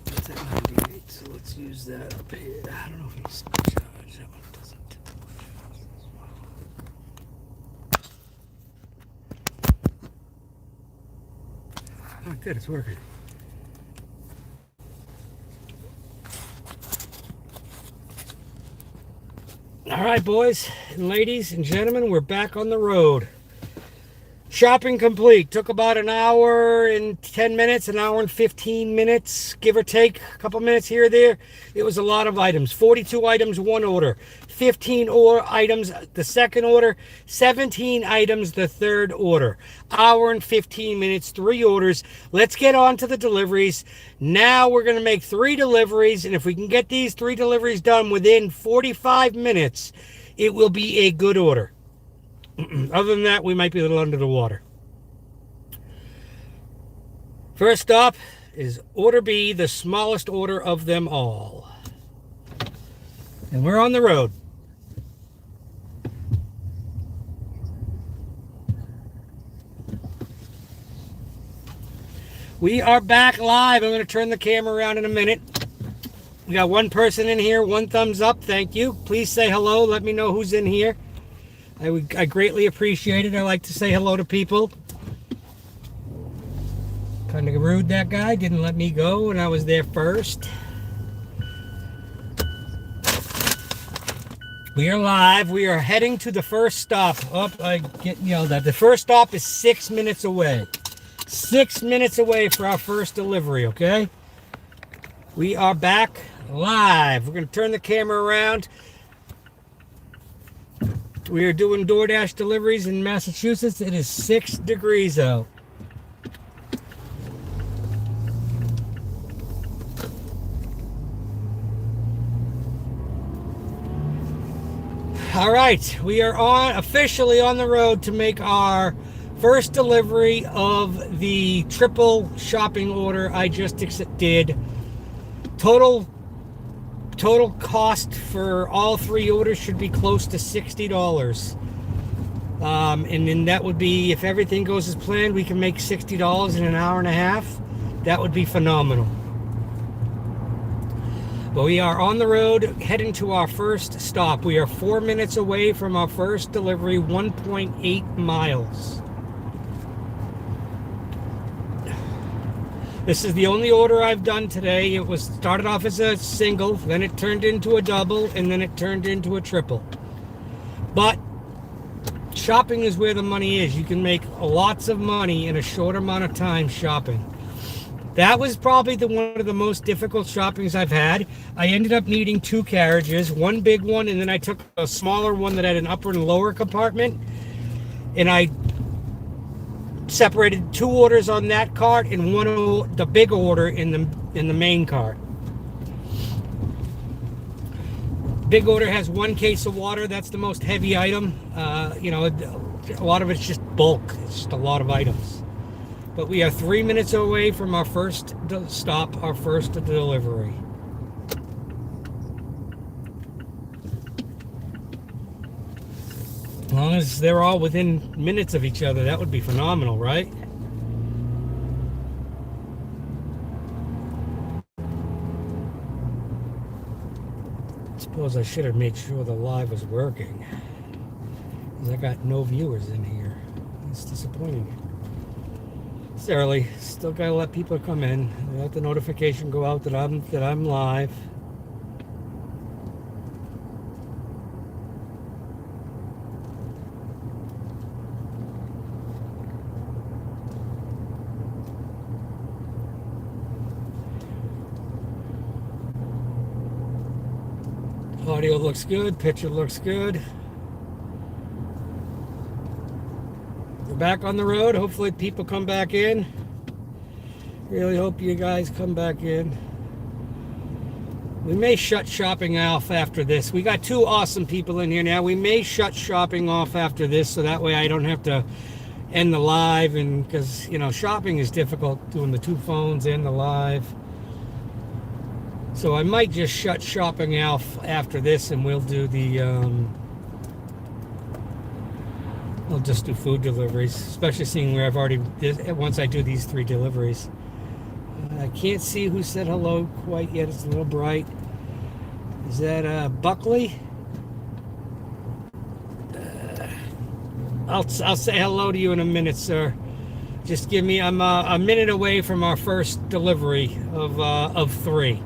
It's at 98, so let's use that up here. I don't know if he's charged. That one doesn't. Oh, good, it's working. All right, boys and ladies and gentlemen, we're back on the road. Shopping complete. Took about an hour and 10 minutes, an hour and 15 minutes, give or take, a couple minutes here or there. It was a lot of items. 42 items, one order. 15 items, the second order. 17 items, the third order. Hour and 15 minutes, 3 orders. Let's get on to the deliveries. Now we're going to make 3 deliveries, and if we can get these 3 deliveries done within 45 minutes, it will be a good order. Other than that, we might be a little under the water. First stop is order B, the smallest order of them all. And we're on the road. We are back live. I'm going to turn the camera around in a minute. We got one person in here, one thumbs up. Thank you. Please say hello. Let me know who's in here. I greatly appreciate it. I like to say hello to people. Kind of rude, that guy. Didn't let me go when I was there first. We are live. We are heading to the first stop. Oh, I get yelled at. The first stop is 6 minutes away. 6 minutes away for our first delivery, okay? We are back live. We're going to turn the camera around. We are doing DoorDash deliveries in Massachusetts. It is 6 degrees out. All right, we are officially on the road to make our first delivery of the triple shopping order I just did. Total cost for all 3 orders should be close to $60. And then that would be, if everything goes as planned, we can make $60 in an hour and a half. That would be phenomenal. But we are on the road heading to our first stop. We are 4 minutes away from our first delivery, 1.8 miles. This is the only order I've done today. It was started off as a single, then it turned into a double, and then it turned into a triple. But shopping is where the money is. You can make lots of money in a short amount of time shopping. That was probably one of the most difficult shoppings I've had. I ended up needing 2 carriages, one big one, and then I took a smaller one that had an upper and lower compartment, and I separated 2 orders on that cart and the big order in the main cart. Big order has 1 case of water. That's the most heavy item. A lot of it's just bulk. It's just a lot of items. But we are 3 minutes away from our first stop, our first delivery. As long as they're all within minutes of each other, that would be phenomenal, right? I suppose I should have made sure the live was working, because I got no viewers in here. It's disappointing. It's early. Still gotta let people come in. Let the notification go out that I'm live. Audio looks good. Picture looks good. We're back on the road. Hopefully people come back in. Really hope you guys come back in. We may shut shopping off after this. We got 2 awesome people in here now. We may shut shopping off after this, so that way I don't have to end the live, and because shopping is difficult doing the 2 phones and the live. So I might just shut shopping off after this, and we'll do the I'll just do food deliveries, especially seeing where I've already, once I do these 3 deliveries. I can't see who said hello quite yet. It's a little bright. Is that Buckley? I'll say hello to you in a minute, sir. Just give me, I'm a minute away from our first delivery of 3.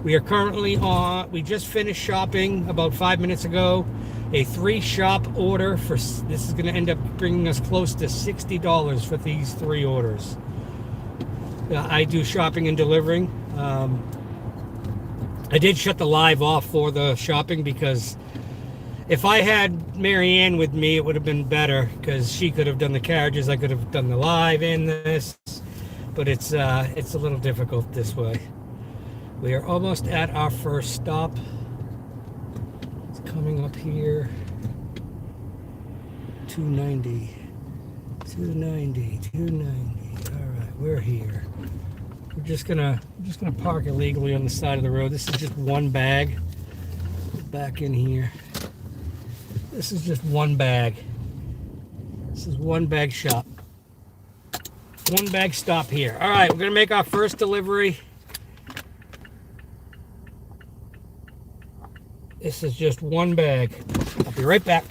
We are currently on, we just finished shopping about 5 minutes ago. A 3 shop order for, this is going to end up bringing us close to $60 for these 3 orders. I do shopping and delivering. I did shut the live off for the shopping because if I had Marianne with me, it would have been better because she could have done the carriages. I could have done the live in this, but it's a little difficult this way. We are almost at our first stop. It's coming up here. 290. All right, we're here. We're just gonna park illegally on the side of the road. This is just one bag. Back in here. This is just one bag. This is one bag shop. One bag stop here. All right, we're gonna make our first delivery. This is just one bag. I'll be right back.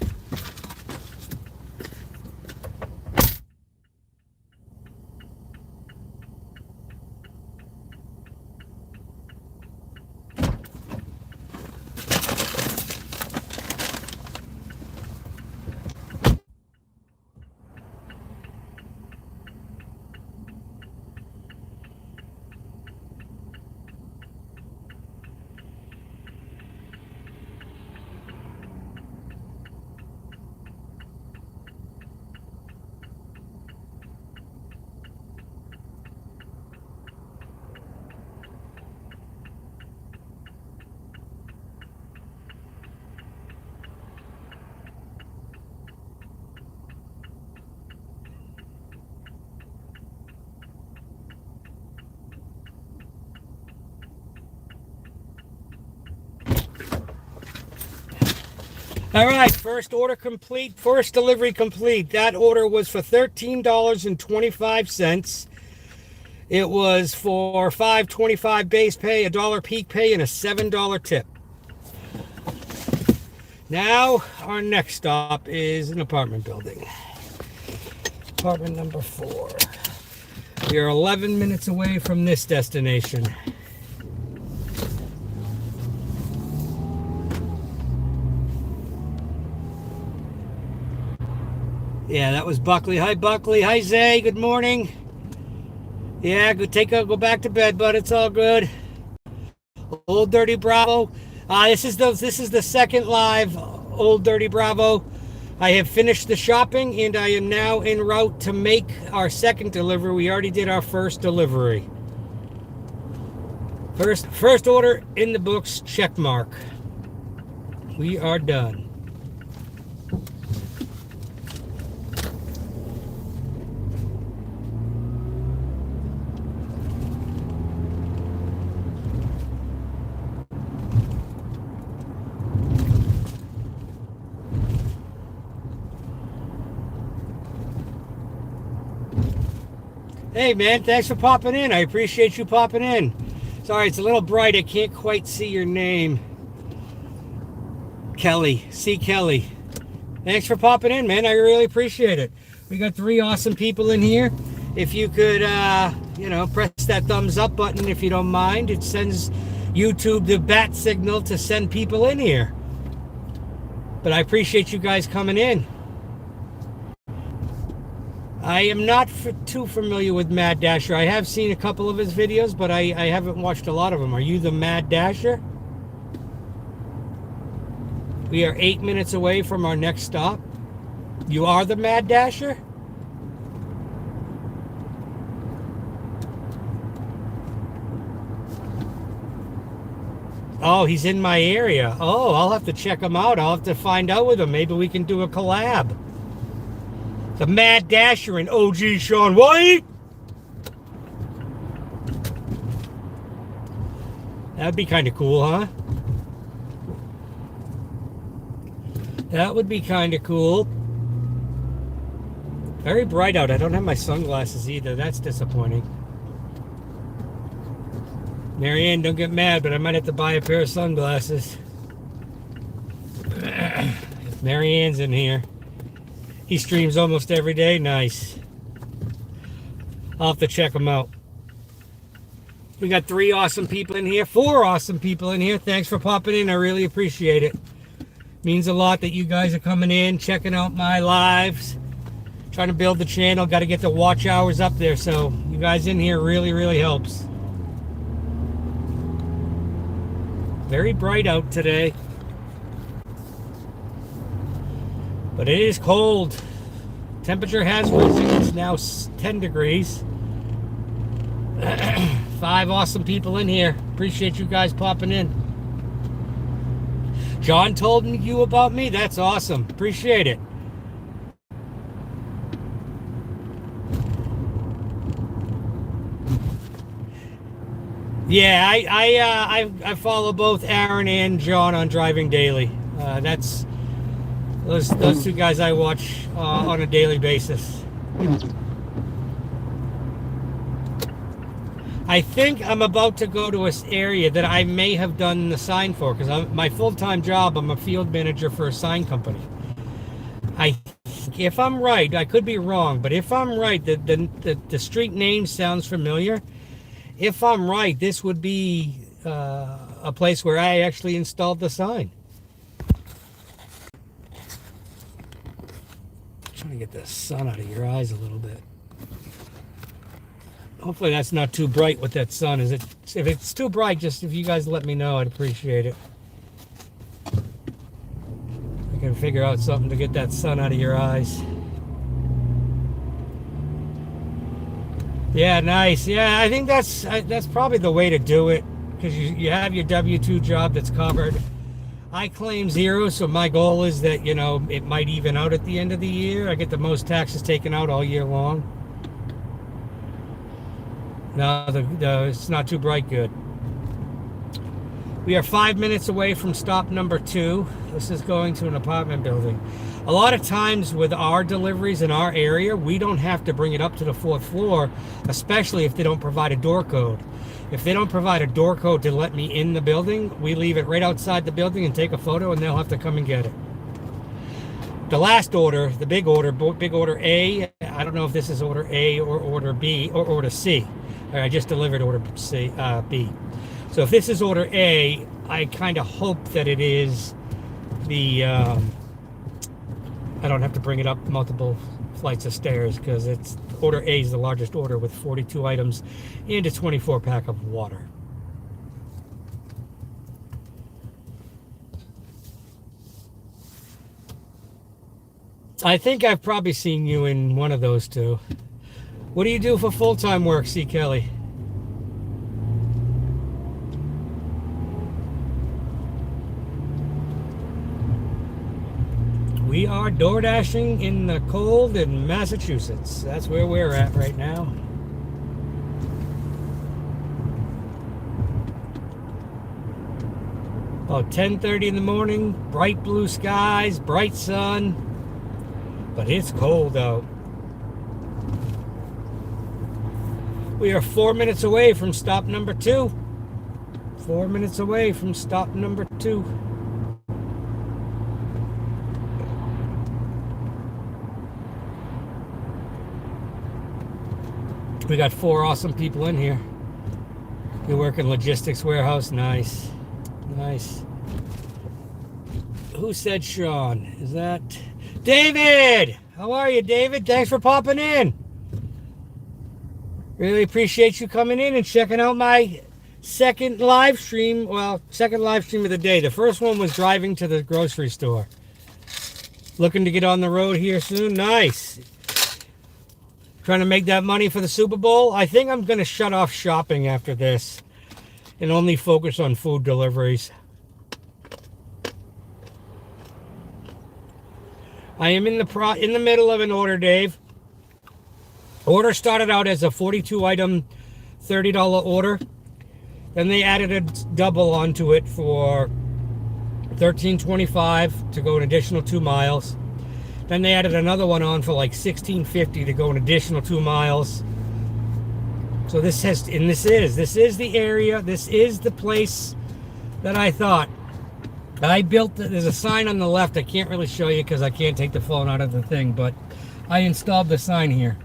All right, first order complete, first delivery complete. That order was for $13.25. It was for $5.25 base pay, $1 peak pay, and a $7 tip. Now, our next stop is an apartment building. Apartment number 4. We are 11 minutes away from this destination. Yeah, that was Buckley. Hi, Buckley. Hi, Zay. Good morning. Yeah, go back to bed, bud. It's all good. Old Dirty Bravo. This is the second live Old Dirty Bravo. I have finished the shopping and I am now en route to make our second delivery. We already did our first delivery. First order in the books, check mark. We are done. Hey man, thanks for popping in. I appreciate you popping in. Sorry, it's a little bright. I can't quite see your name. Kelly. C. Kelly. Thanks for popping in, man. I really appreciate it. We got 3 awesome people in here. If you could, press that thumbs up button if you don't mind. It sends YouTube the bat signal to send people in here. But I appreciate you guys coming in. I am not too familiar with Mad Dasher. I have seen a couple of his videos, but I haven't watched a lot of them. Are you the Mad Dasher? We are 8 minutes away from our next stop. You are the Mad Dasher? Oh, he's in my area. Oh, I'll have to check him out. I'll have to find out with him. Maybe we can do a collab. The Mad Dasher and OG Shaun White. That'd be kind of cool, huh? That would be kind of cool. Very bright out. I don't have my sunglasses either. That's disappointing. Marianne, don't get mad, but I might have to buy a pair of sunglasses. If Marianne's in here. He streams almost every day. Nice. I'll have to check him out. We got 3 awesome people in here. 4 awesome people in here. Thanks for popping in. I really appreciate it. Means a lot that you guys are coming in, checking out my lives. Trying to build the channel. Got to get the watch hours up there. So you guys in here really, really helps. Very bright out today. But it is cold. Temperature has risen. It's now 10 degrees. 5 awesome people in here. Appreciate you guys popping in. John told you about me. That's awesome. Appreciate it. Yeah, I follow both Aaron and John on Driving Daily. That's those 2 guys I watch on a daily basis. I think I'm about to go to an area that I may have done the sign for, because my full-time job, I'm a field manager for a sign company. If I'm right, I could be wrong, but if I'm right, the street name sounds familiar. If I'm right, this would be a place where I actually installed the sign. Trying to get the sun out of your eyes a little bit. Hopefully that's not too bright with that sun. If it's too bright, just if you guys let me know, I'd appreciate it. I can figure out something to get that sun out of your eyes. Yeah, nice. Yeah, I think that's probably the way to do it, because you have your W-2 job that's covered. I claim 0, so my goal is that, you know, it might even out at the end of the year. I get the most taxes taken out all year long. No, it's not too bright. Good. We are 5 minutes away from stop number 2. This is going to an apartment building. A lot of times with our deliveries in our area, we don't have to bring it up to the 4th floor, especially if they don't provide a door code. If they don't provide a door code to let me in the building, we leave it right outside the building and take a photo, and they'll have to come and get it. The last order, the big order A, I don't know if this is order A or order B or order C. I just delivered order C, B. So if this is order A, I kind of hope that it is the, I don't have to bring it up multiple flights of stairs, because it's order A is the largest order with 42 items and a 24 pack of water. I think I've probably seen you in one of those 2. What do you do for full-time work, C. Kelly? We are door dashing in the cold in Massachusetts. That's where we're at right now. About 10:30 in the morning, bright blue skies, bright sun, but it's cold out. We are 4 minutes away from stop number 2. 4 minutes away from stop number 2. We got 4 awesome people in here. You work in logistics warehouse. Nice. Nice. Who said Sean? Is that David? How are you, David? Thanks for popping in. Really appreciate you coming in and checking out my second live stream. Well, second live stream of the day. The first one was driving to the grocery store. Looking to get on the road here soon. Nice. Trying to make that money for the Super Bowl. I think I'm going to shut off shopping after this and only focus on food deliveries. I am in the middle of an order, Dave. Order started out as a 42 item $30 order. Then they added a double onto it for $13.25 to go an additional 2 miles. Then they added another one on for like $16.50 to go an additional 2 miles. So this is the area, this is the place that I thought. I built, there's a sign on the left, I can't really show you because I can't take the phone out of the thing, but I installed the sign here.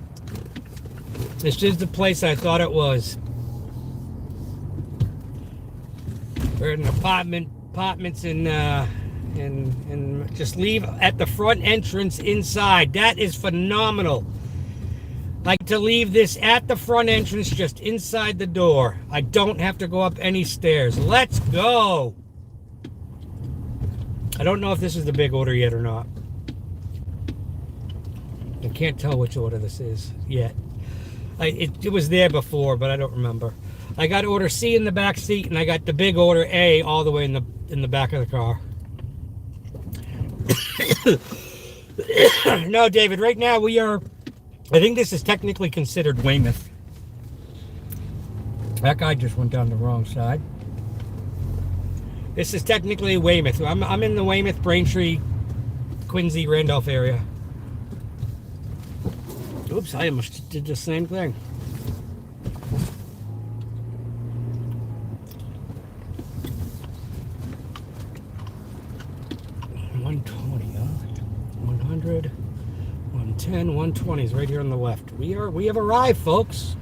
This is the place I thought it was. We're in apartments and just leave at the front entrance inside. That is phenomenal. Like to leave this at the front entrance, just inside the door. I don't have to go up any stairs. Let's go. I don't know if this is the big order yet or not. I can't tell which order this is yet. It was there before, but I don't remember. I got order C in the back seat, and I got the big order A all the way in the back of the car. No, David, right now we are, I think this is technically considered Weymouth. That guy just went down the wrong side. This is technically Weymouth. I'm in the Weymouth, Braintree, Quincy, Randolph area. Oops, I almost did the same thing. $120, huh? 100, 110, 120 is right here on the left. We have arrived, folks.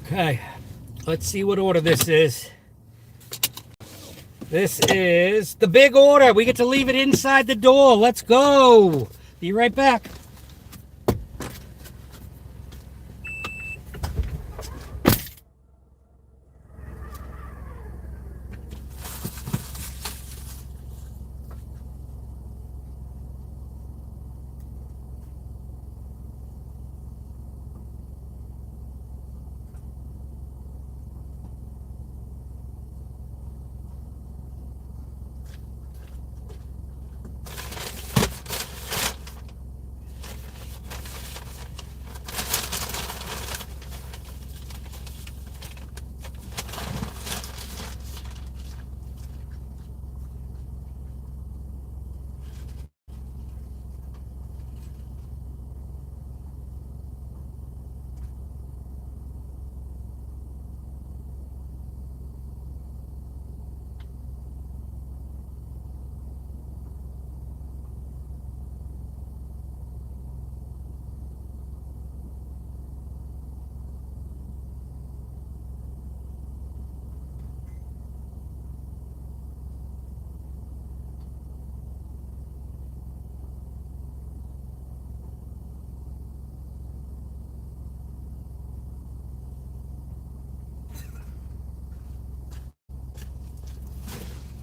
Okay, let's see what order this is. This is the big order. We get to leave it inside the door. Let's go. Be right back.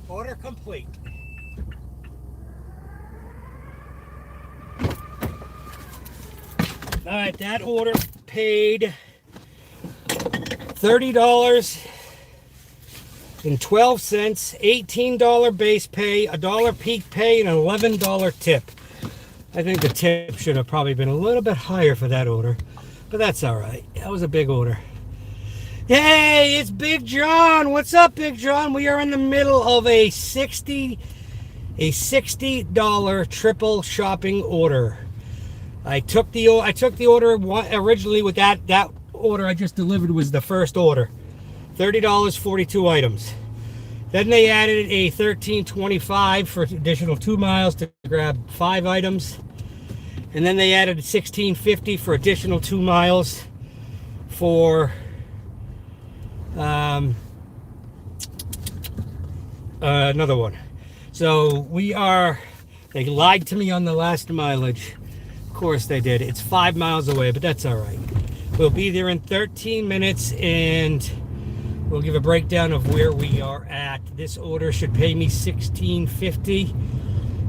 Order complete. All right, that order paid $30.12, $18 base pay, $1 peak pay, and an $11 tip. I think the tip should have probably been a little bit higher for that order, but that's all right. That was a big order. Hey, it's Big John. What's up, Big John? We are in the middle of a $60 triple shopping order. I took the order originally with that order I just delivered was the first order. $30, 42 items. Then they added a $13.25 for additional 2 miles to grab 5 items. And then they added $16.50 for additional 2 miles for another one. So they lied to me on the last mileage. Of course they did. It's 5 miles away, but that's all right. We'll be there in 13 minutes and we'll give a breakdown of where we are at. This order should pay me $16.50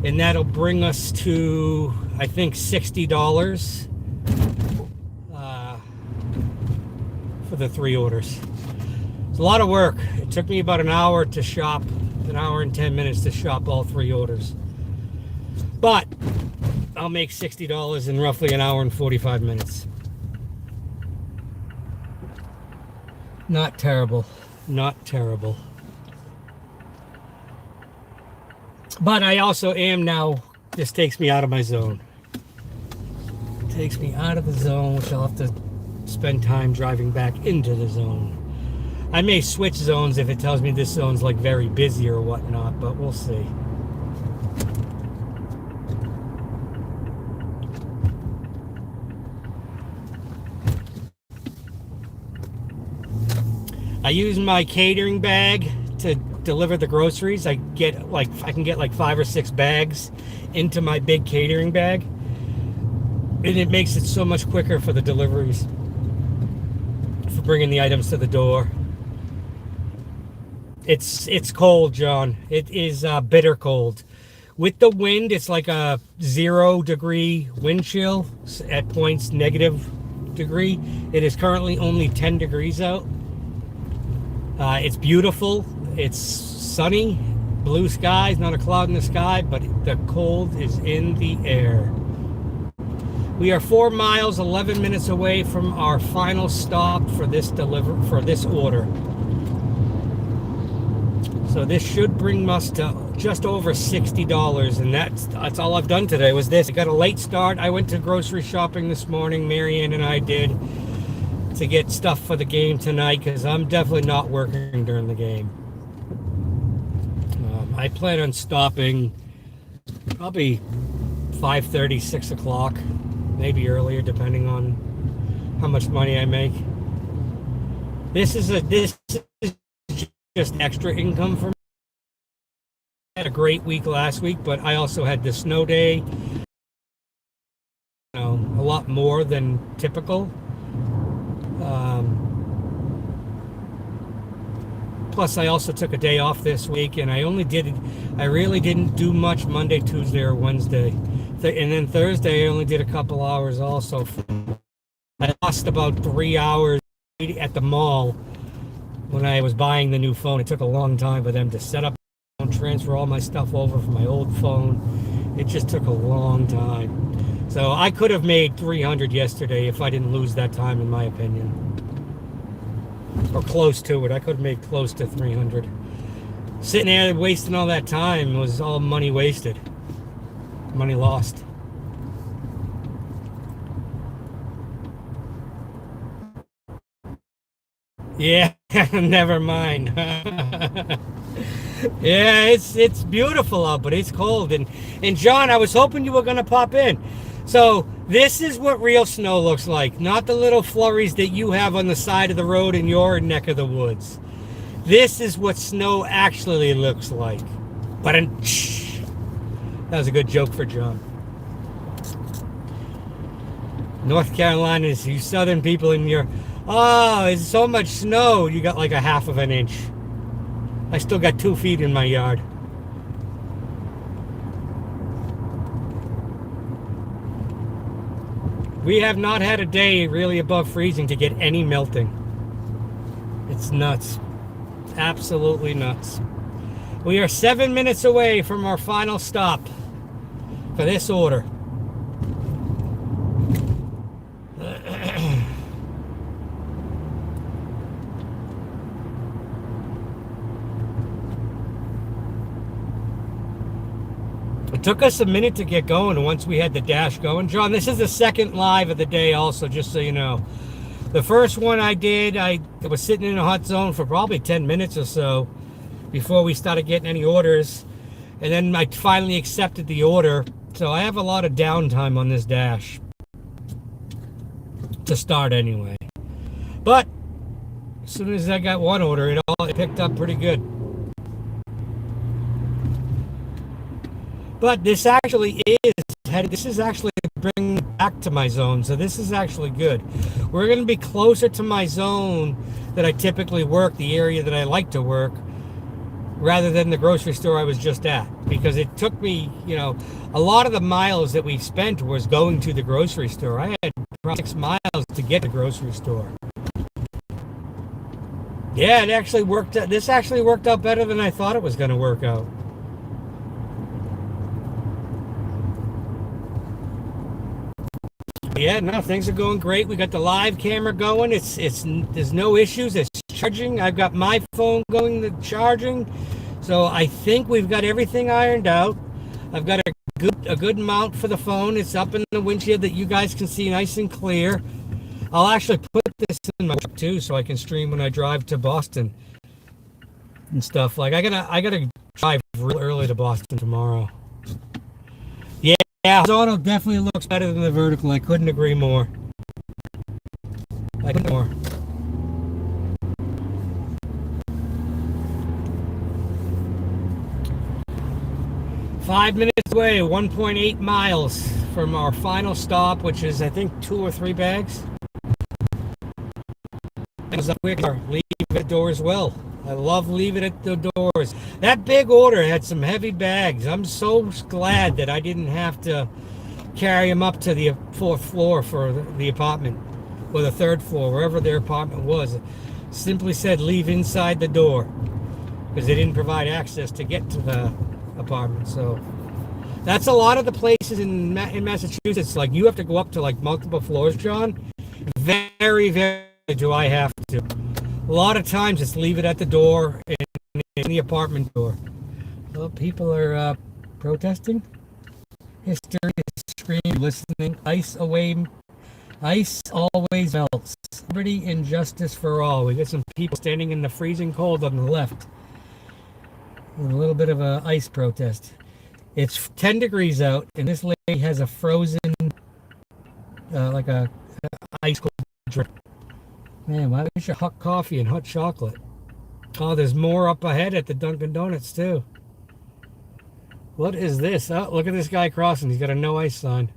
and that'll bring us to, I think, $60 for the 3 orders. It's a lot of work. It took me about an hour to shop, an hour and 10 minutes to shop all 3 orders. But I'll make $60 in roughly an hour and 45 minutes. Not terrible. Not terrible. But I also am now, this takes me out of my zone. Takes me out of the zone, which I'll have to spend time driving back into the zone. I may switch zones if it tells me this zone's like very busy or whatnot, but we'll see. I use my catering bag to deliver the groceries. I can get like 5 or 6 bags into my big catering bag, and it makes it so much quicker for the deliveries, for bringing the items to the door. It's cold, John. It is bitter cold. With the wind, it's like a 0-degree wind chill, at points negative degree. It is currently only 10 degrees out. It's beautiful. It's sunny, blue skies, not a cloud in the sky, but the cold is in the air. We are 4 miles, 11 minutes away from our final stop for this order. So this should bring us to just over $60, and that's all I've done today was this. I got a late start. I went to grocery shopping this morning, Marianne and I did, to get stuff for the game tonight, because I'm definitely not working during the game. I plan on stopping probably 5:30, 6 o'clock, maybe earlier, depending on how much money I make. This is just extra income for me. I had a great week last week, but I also had the snow day, a lot more than typical. Plus, I also took a day off this week, and I really didn't do much Monday, Tuesday, or Wednesday. And then Thursday, I only did a couple hours also. I lost about 3 hours at the mall when I was buying the new phone. It took a long time for them to set up and transfer all my stuff over from my old phone. It just took a long time. So I could have made 300 yesterday if I didn't lose that time, in my opinion. Or close to it. I could have made close to 300. Sitting there wasting all that time was all money wasted. Money lost. Yeah, never mind. Yeah, it's beautiful out, but it's cold. And John, I was hoping you were gonna pop in. So this is what real snow looks like, not the little flurries that you have on the side of the road in your neck of the woods. This is what snow actually looks like. But that was a good joke for John. North Carolina, is you southern people in your, oh, it's so much snow. You got like a half of an inch. I still got 2 feet in my yard. We have not had a day really above freezing to get any melting. It's nuts. Absolutely nuts. We are 7 minutes away from our final stop for this order. It took us a minute to get going once we had the dash going. John, this is the second live of the day also, just so you know. The first one I did, I was sitting in a hot zone for probably 10 minutes or so before we started getting any orders. And then I finally accepted the order. So I have a lot of downtime on this dash to start anyway. But as soon as I got one order, it picked up pretty good. But this actually bringing back to my zone, so this is actually good. We're going to be closer to my zone that I typically work, the area that I like to work, rather than the grocery store I was just at. Because it took me, a lot of the miles that we spent was going to the grocery store. I had probably 6 miles to get to the grocery store. Yeah, it actually worked out. This actually worked out better than I thought it was going to work out. Yeah, no, things are going great. We got the live camera going. There's no issues. It's charging. I've got my phone going to charging. So I think we've got everything ironed out. I've got a good mount for the phone. It's up in the windshield that you guys can see nice and clear. I'll actually put this in my truck too, so I can stream when I drive to Boston and stuff. Like I gotta drive real early to Boston tomorrow. Yeah, horizontal definitely looks better than the vertical. I couldn't agree more. I couldn't agree more. Five minutes away, 1.8 miles from our final stop, which is I think 2 or 3 bags. Leave it at the door as well. I love leaving it at the doors. That big order had some heavy bags. I'm so glad that I didn't have to carry them up to the 4th floor for the apartment, or the 3rd floor, wherever their apartment was. It simply said leave inside the door, because they didn't provide access to get to the apartment. So that's a lot of the places in Massachusetts. Like you have to go up to like multiple floors, John. Very, very do I have to. A lot of times just leave it at the door in the apartment door. Well, people are protesting. History is screaming, listening. Ice away. Ice always melts. Liberty and justice for all. We got some people standing in the freezing cold on the left. A little bit of a ice protest. It's 10 degrees out, and this lady has a frozen, like a ice cold drink. Man, why don't you hot coffee and hot chocolate? Oh, there's more up ahead at the Dunkin' Donuts, too. What is this? Oh, look at this guy crossing. He's got a no ice sign.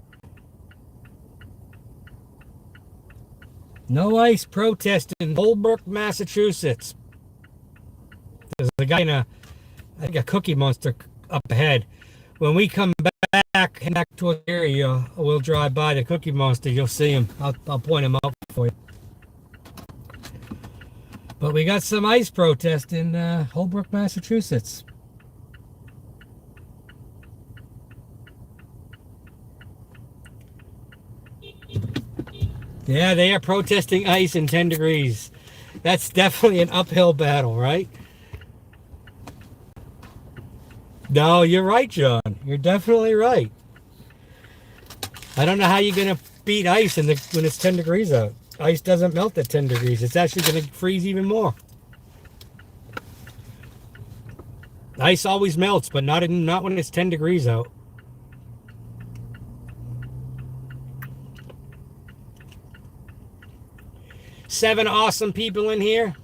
No ice protest in Holbrook, Massachusetts. There's a guy in I think a Cookie Monster up ahead. When we come back toward the area, we'll drive by the Cookie Monster. You'll see him. I'll point him out for you. But we got some ice protest in Holbrook, Massachusetts. Yeah, they are protesting ice in 10 degrees. That's definitely an uphill battle, right? No, you're right, John. You're definitely right. I don't know how you're going to beat ice when it's 10 degrees out. Ice doesn't melt at 10 degrees. It's actually going to freeze even more. Ice always melts, but not when it's 10 degrees out. Seven awesome people in here.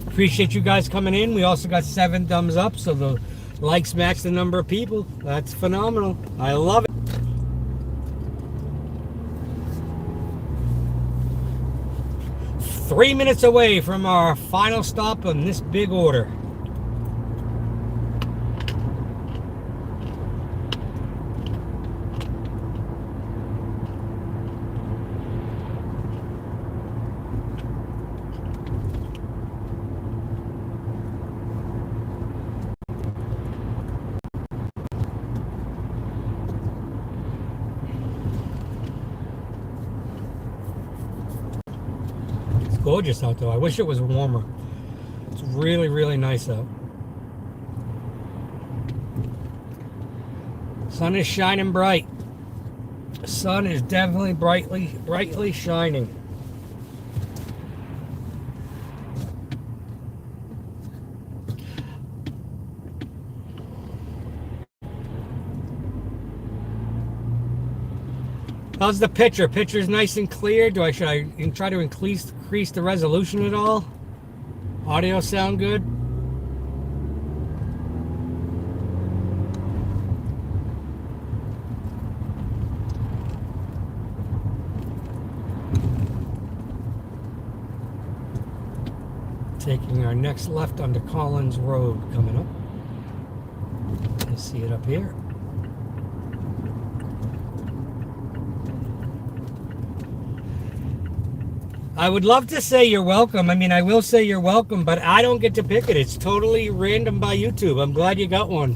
Appreciate you guys coming in. We also got 7 thumbs up, so the likes match the number of people. That's phenomenal. I love it. Three minutes away from our final stop on this big order. Gorgeous out though. I wish it was warmer. It's really, really nice out. Sun is shining bright. The sun is definitely brightly shining. How's the picture? Picture's nice and clear. Should I try to increase the resolution at all? Audio sound good? Taking our next left onto Collins Road coming up. You see it up here. I would love to say you're welcome. I mean, I will say you're welcome, but I don't get to pick it. It's totally random by YouTube. I'm glad you got one.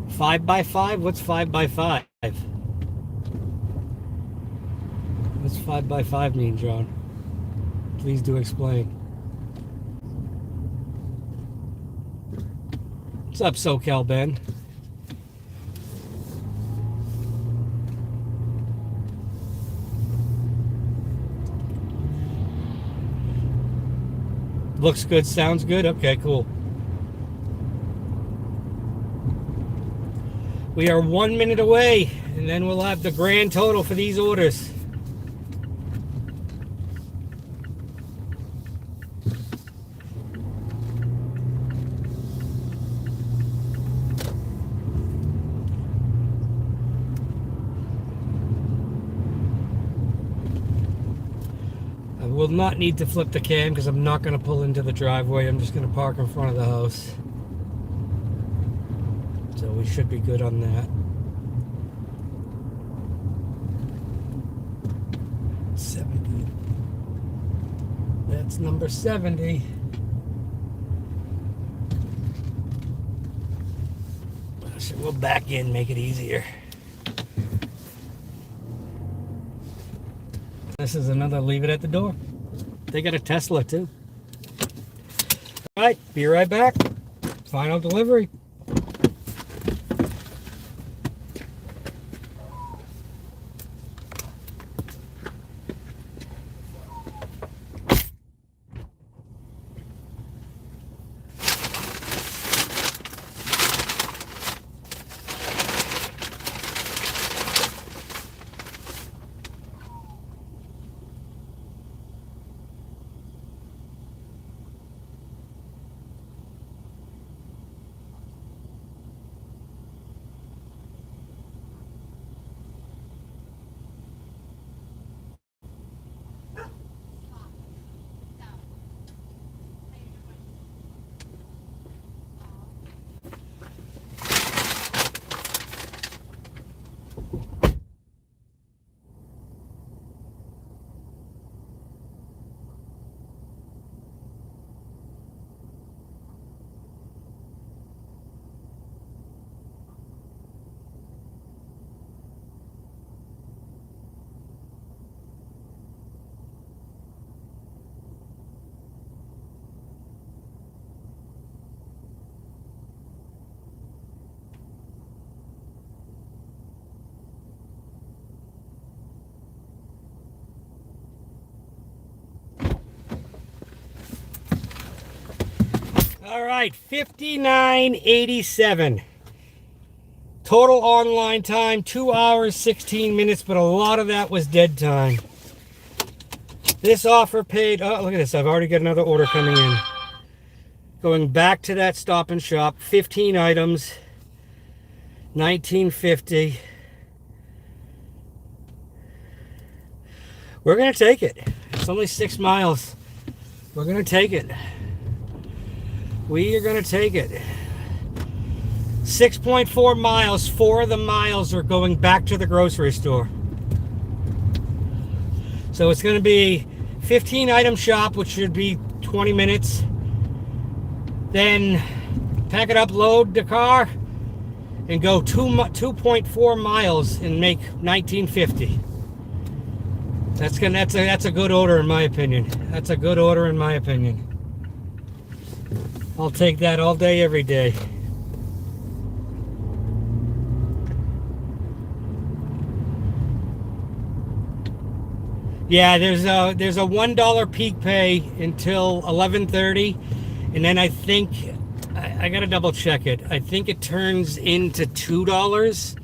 5x5? What's 5x5? What's 5x5 mean, John? Please do explain. What's up, SoCal Ben? Looks good, sounds good. Okay, cool. We are 1 minute away, and then we'll have the grand total for these orders. I will not need to flip the cam because I'm not going to pull into the driveway. I'm just going to park in front of the house. So we should be good on that. 70. That's number 70. So we'll back in, make it easier. This is another leave it at the door. They got a Tesla too. All right, be right back. Final delivery. All right, 59.87. Total online time, 2 hours, 16 minutes, but a lot of that was dead time. This offer paid, oh, look at this. I've already got another order coming in. Going back to that Stop and Shop, 15 items, $19.50. We're going to take it. It's only 6 miles. We're going to take it. We are going to take it. 6.4 miles. 4 of the miles are going back to the grocery store. So it's going to be 15 item shop, which should be 20 minutes. Then pack it up, load the car, and go 2.4 miles and make $19.50. That's a good order in my opinion. That's a good order in my opinion. I'll take that all day, every day. Yeah, there's a $1 peak pay until 11:30, and then I think I gotta double check it. I think it turns into $2.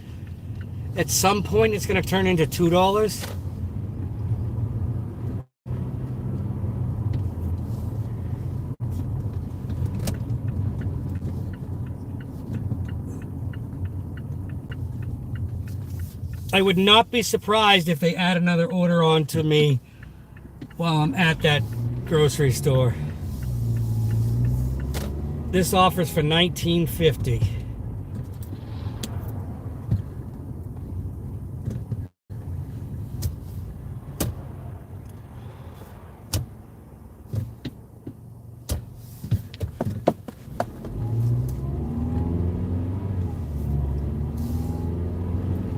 At some point, it's gonna turn into $2. I would not be surprised if they add another order on to me while I'm at that grocery store. This offers for $19.50.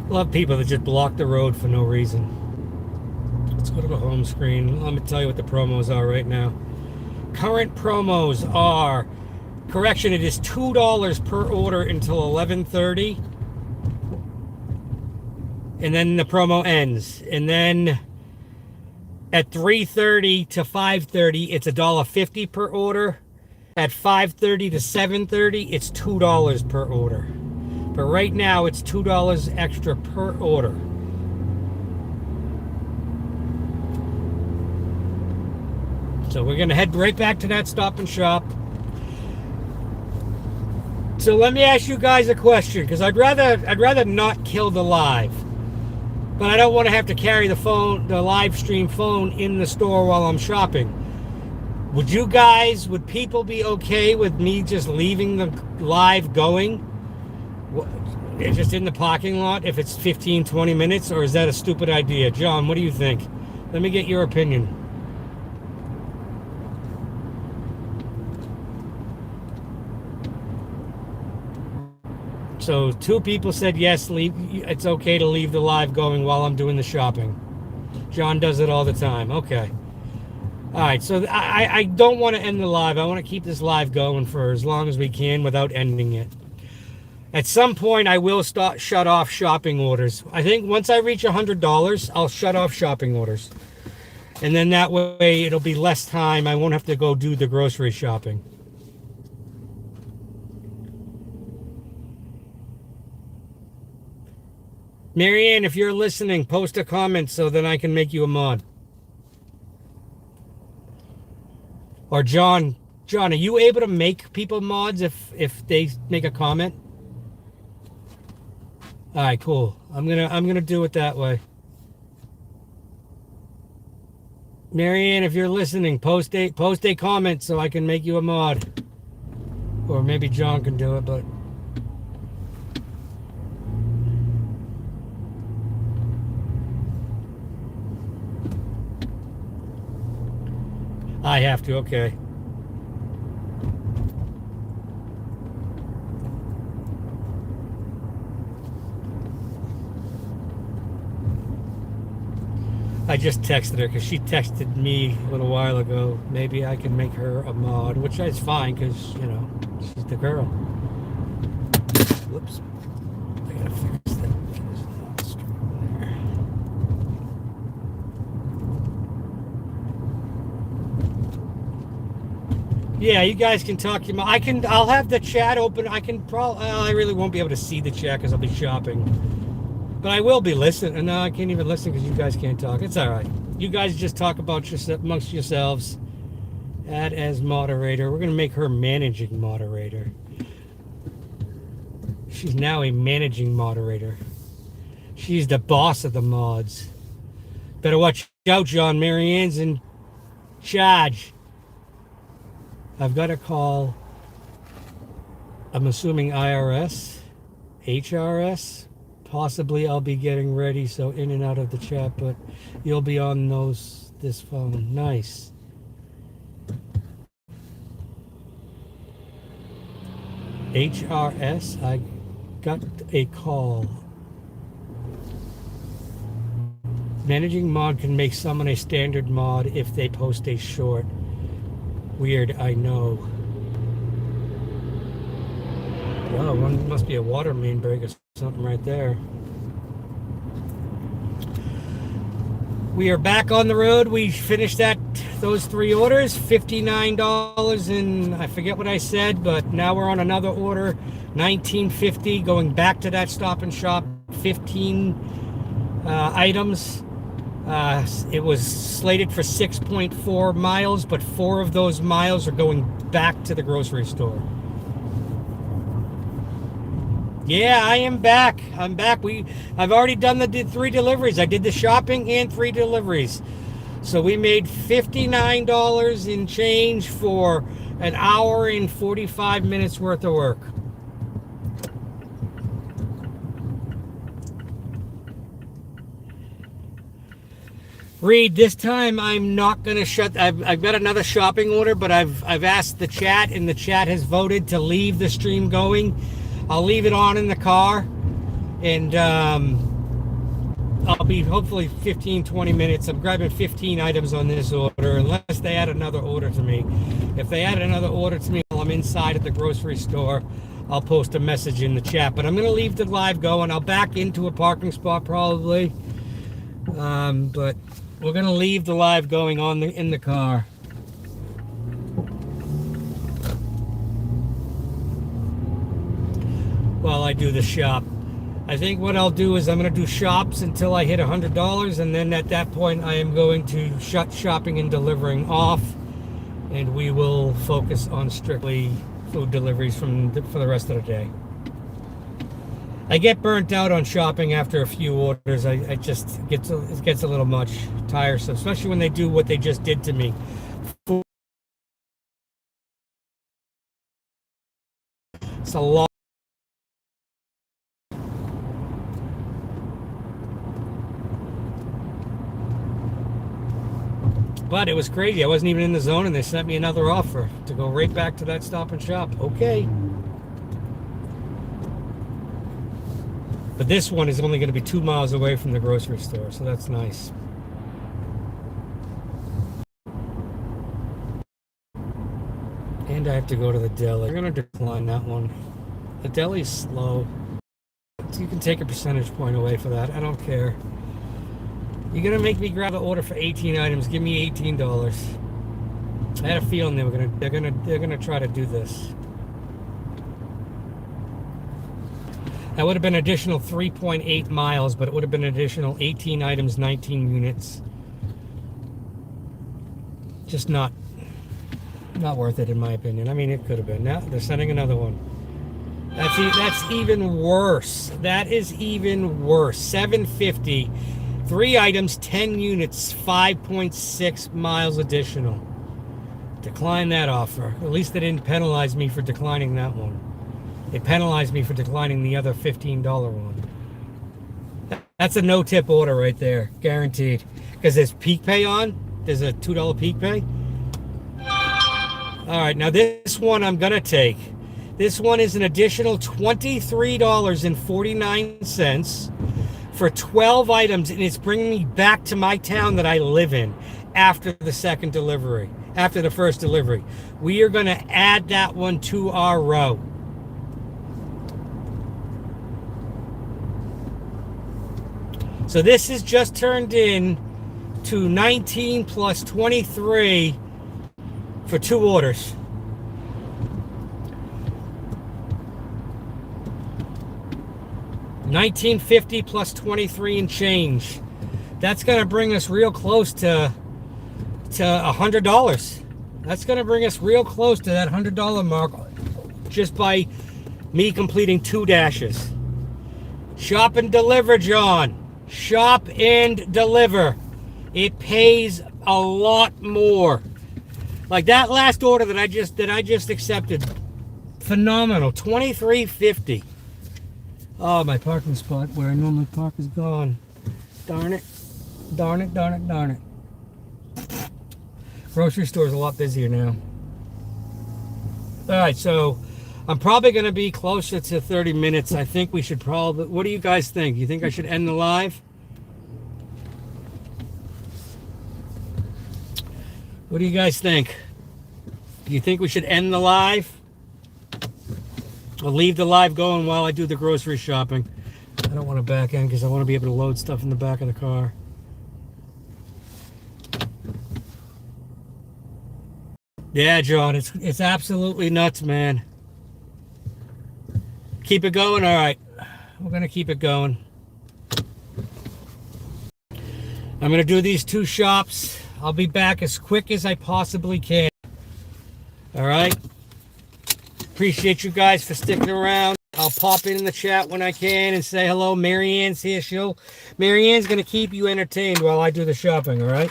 Love people that just block the road for no reason. Let's go to the home screen. Let me tell you what the promos are right now. Current promos are, correction, it is $2 per order until 11:30. And then the promo ends. And then at 3:30 to 5:30, it's $1.50 per order. At 5:30 to 7:30, it's $2 per order. But right now, it's $2 extra per order. So we're gonna head right back to that Stop and Shop. So let me ask you guys a question, because I'd rather not kill the live, but I don't want to have to carry the live stream phone in the store while I'm shopping. Would people be okay with me just leaving the live going? Just in the parking lot if it's 15, 20 minutes, or is that a stupid idea? John, what do you think? Let me get your opinion. So 2 people said yes, it's okay to leave the live going while I'm doing the shopping. John does it all the time. Okay. All right, so I don't want to end the live. I want to keep this live going for as long as we can without ending it. At some point, I will shut off shopping orders. I think once I reach $100, I'll shut off shopping orders. And then that way, it'll be less time. I won't have to go do the grocery shopping. Marianne, if you're listening, post a comment so then I can make you a mod. Or John, are you able to make people mods if they make a comment? All right, cool. I'm gonna do it that way. Marianne, if you're listening, post a comment so I can make you a mod. Or maybe John can do it, but I have to, okay. I just texted her because she texted me a little while ago. Maybe I can make her a mod, which is fine because, you know, she's the girl. Whoops. I gotta fix that. Yeah, you guys can talk. I'll have the chat open. I really won't be able to see the chat because I'll be shopping. But I will be listening. No, I can't even listen because you guys can't talk. It's all right. You guys just talk about amongst yourselves. Add as moderator. We're going to make her managing moderator. She's now a managing moderator. She's the boss of the mods. Better watch out, John. Marianne's in charge. I've got to call, I'm assuming IRS, HRS. Possibly I'll be getting ready, so in and out of the chat, but you'll be on this phone. Nice. HRS, I got a call. Managing mod can make someone a standard mod if they post a short. Weird, I know. Wow, one must be a water main break or something right there. We are back on the road. We finished those 3 orders, $59 and I forget what I said, but now we're on another order, $19.50, going back to that Stop and Shop, 15 items. It was slated for 6.4 miles, but 4 of those miles are going back to the grocery store. Yeah, I am back. I'm back. I've already done the 3 deliveries. I did the shopping and 3 deliveries. So we made $59 in change for an hour and 45 minutes worth of work. Reed, this time I'm not going to shut. I've got another shopping order, but I've asked the chat, and the chat has voted to leave the stream going. I'll leave it on in the car, and I'll be hopefully 15, 20 minutes. I'm grabbing 15 items on this order, unless they add another order to me. If they add another order to me while I'm inside at the grocery store, I'll post a message in the chat. But I'm going to leave the live going. I'll back into a parking spot probably. But we're going to leave the live going in the car. While I do the shop. I think what I'll do is I'm going to do shops until I hit $100, and then at that point I am going to shut shopping and delivering off, and we will focus on strictly food deliveries for the rest of the day. I get burnt out on shopping after a few orders. It gets a little much tiresome, especially when they do what they just did to me. It's a lot. But it was crazy. I wasn't even in the zone, and they sent me another offer to go right back to that Stop and Shop. Okay. But this one is only going to be 2 miles away from the grocery store, so that's nice. And I have to go to the deli. I'm going to decline that one. The deli's slow. So you can take a percentage point away for that. I don't care. You're going to make me grab an order for 18 items. Give me $18. I had a feeling they're going to try to do this. That would have been an additional 3.8 miles, but it would have been an additional 18 items, 19 units. Just not worth it, in my opinion. I mean, it could have been. Now they're sending another one. That's even worse. That is even worse. $7.50. 3 items, 10 units, 5.6 miles additional. Decline that offer. At least they didn't penalize me for declining that one. They penalized me for declining the other $15 one. That's a no-tip order right there, guaranteed. Because there's peak pay on. There's a $2 peak pay. All right, now this one I'm going to take. This one is an additional $23.49 for 12 items, and it's bringing me back to my town that I live in after the first delivery. We are going to add that one to our row. So this is just turned in to 19 plus 23 for 2 orders. $19.50 plus 23 and change. That's going to bring us real close to $100. That's going to bring us real close to that $100 mark just by me completing 2 dashes. Shop and deliver, John. Shop and deliver. It pays a lot more. Like that last order that I just accepted. Phenomenal. $23.50. Oh, my parking spot where I normally park is gone. Darn it. Darn it, darn it, darn it. Grocery store's a lot busier now. Alright, so I'm probably going to be closer to 30 minutes. I think we should probably... What do you guys think? You think I should end the live? What do you guys think? Do you think we should end the live? I'll leave the live going while I do the grocery shopping. I don't want to back end because I want to be able to load stuff in the back of the car. Yeah, John, it's absolutely nuts, man. Keep it going? All right. We're going to keep it going. I'm going to do these 2 shops. I'll be back as quick as I possibly can. All right. Appreciate you guys for sticking around. I'll pop in the chat when I can and say hello. Marianne's here. Marianne's going to keep you entertained while I do the shopping, all right?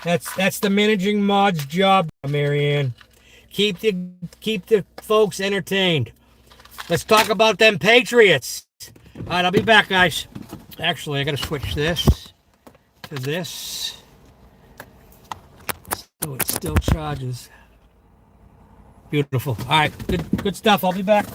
That's the managing mod's job, Marianne. Keep the folks entertained. Let's talk about them Patriots. All right, I'll be back, guys. Actually, I got to switch this to this so it still charges. Beautiful. All right, good stuff. I'll be back.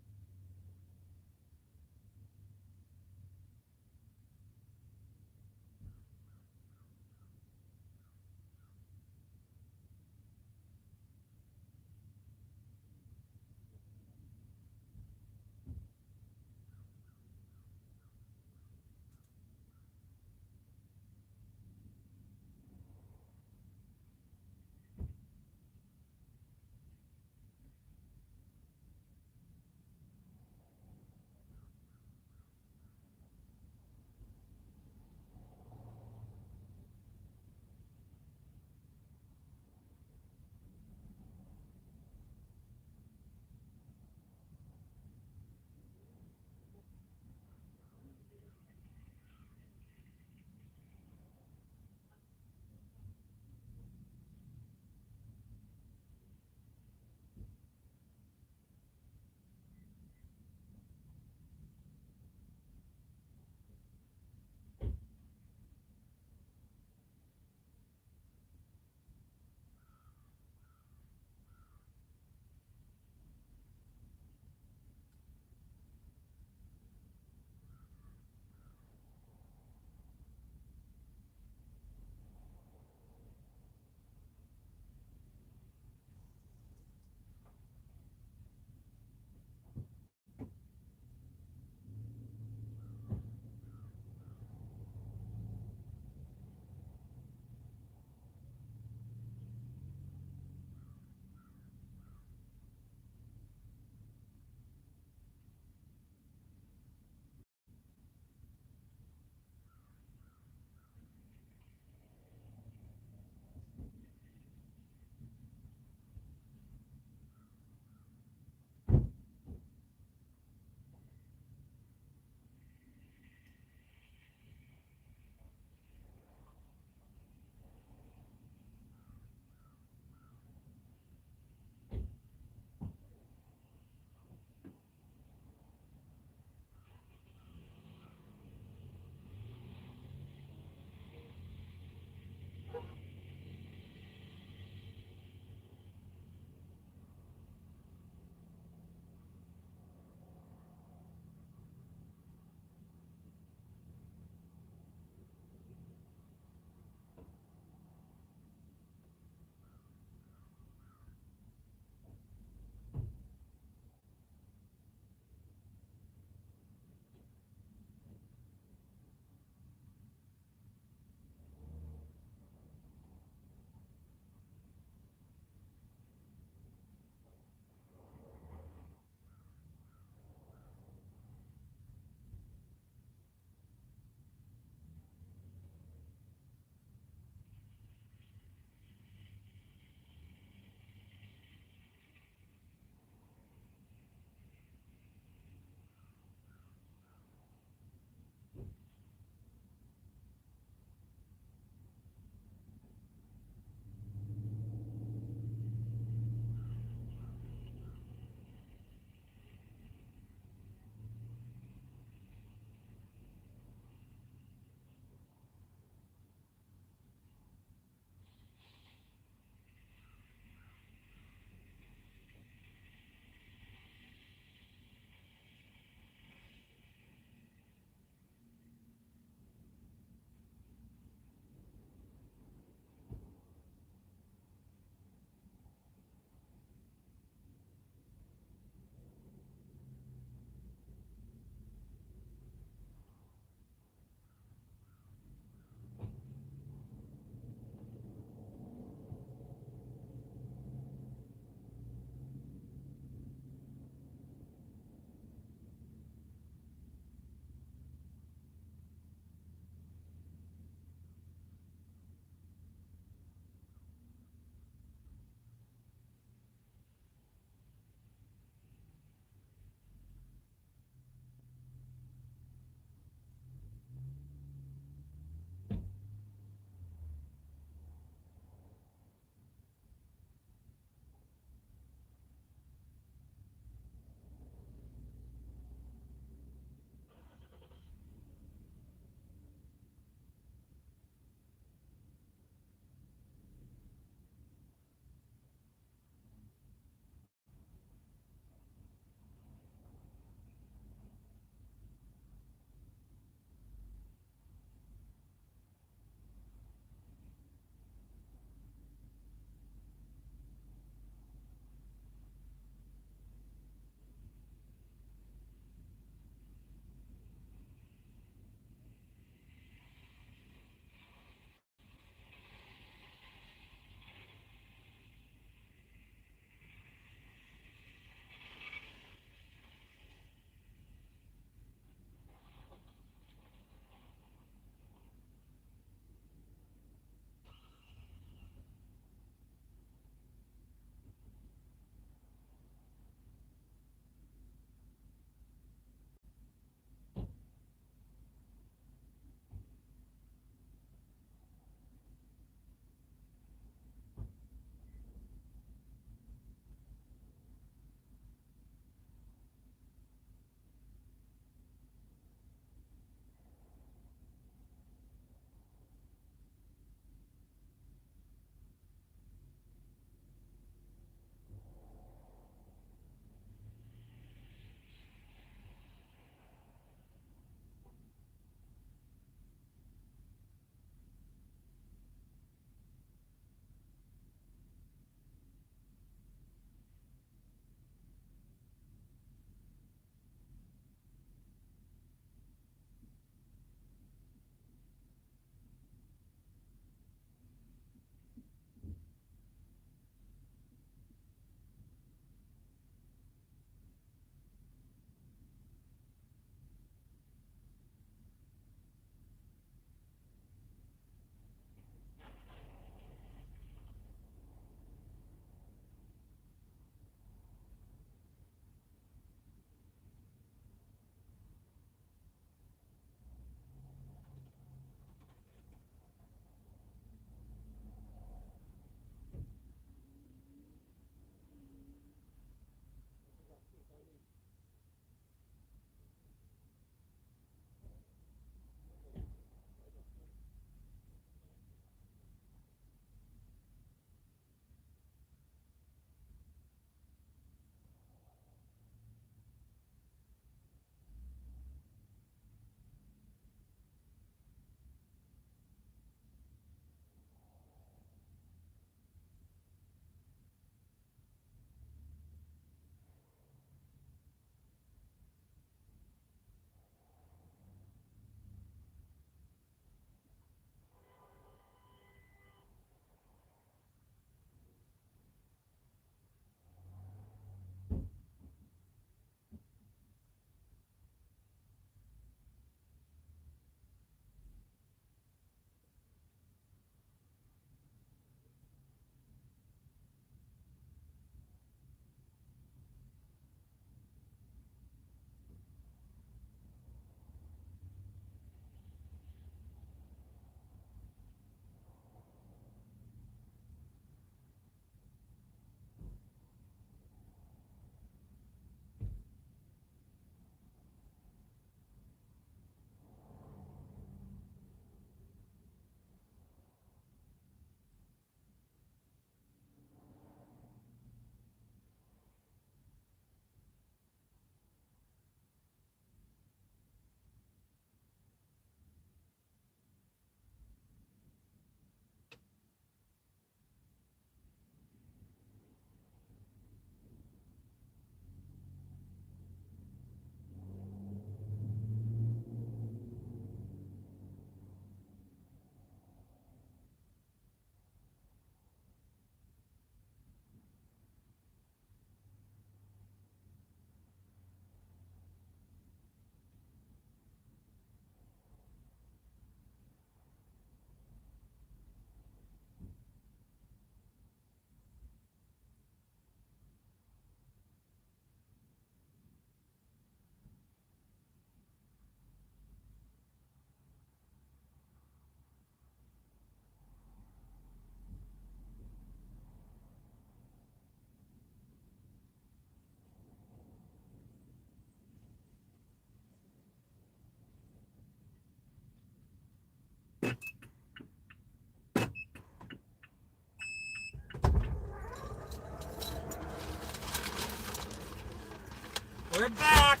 We're back.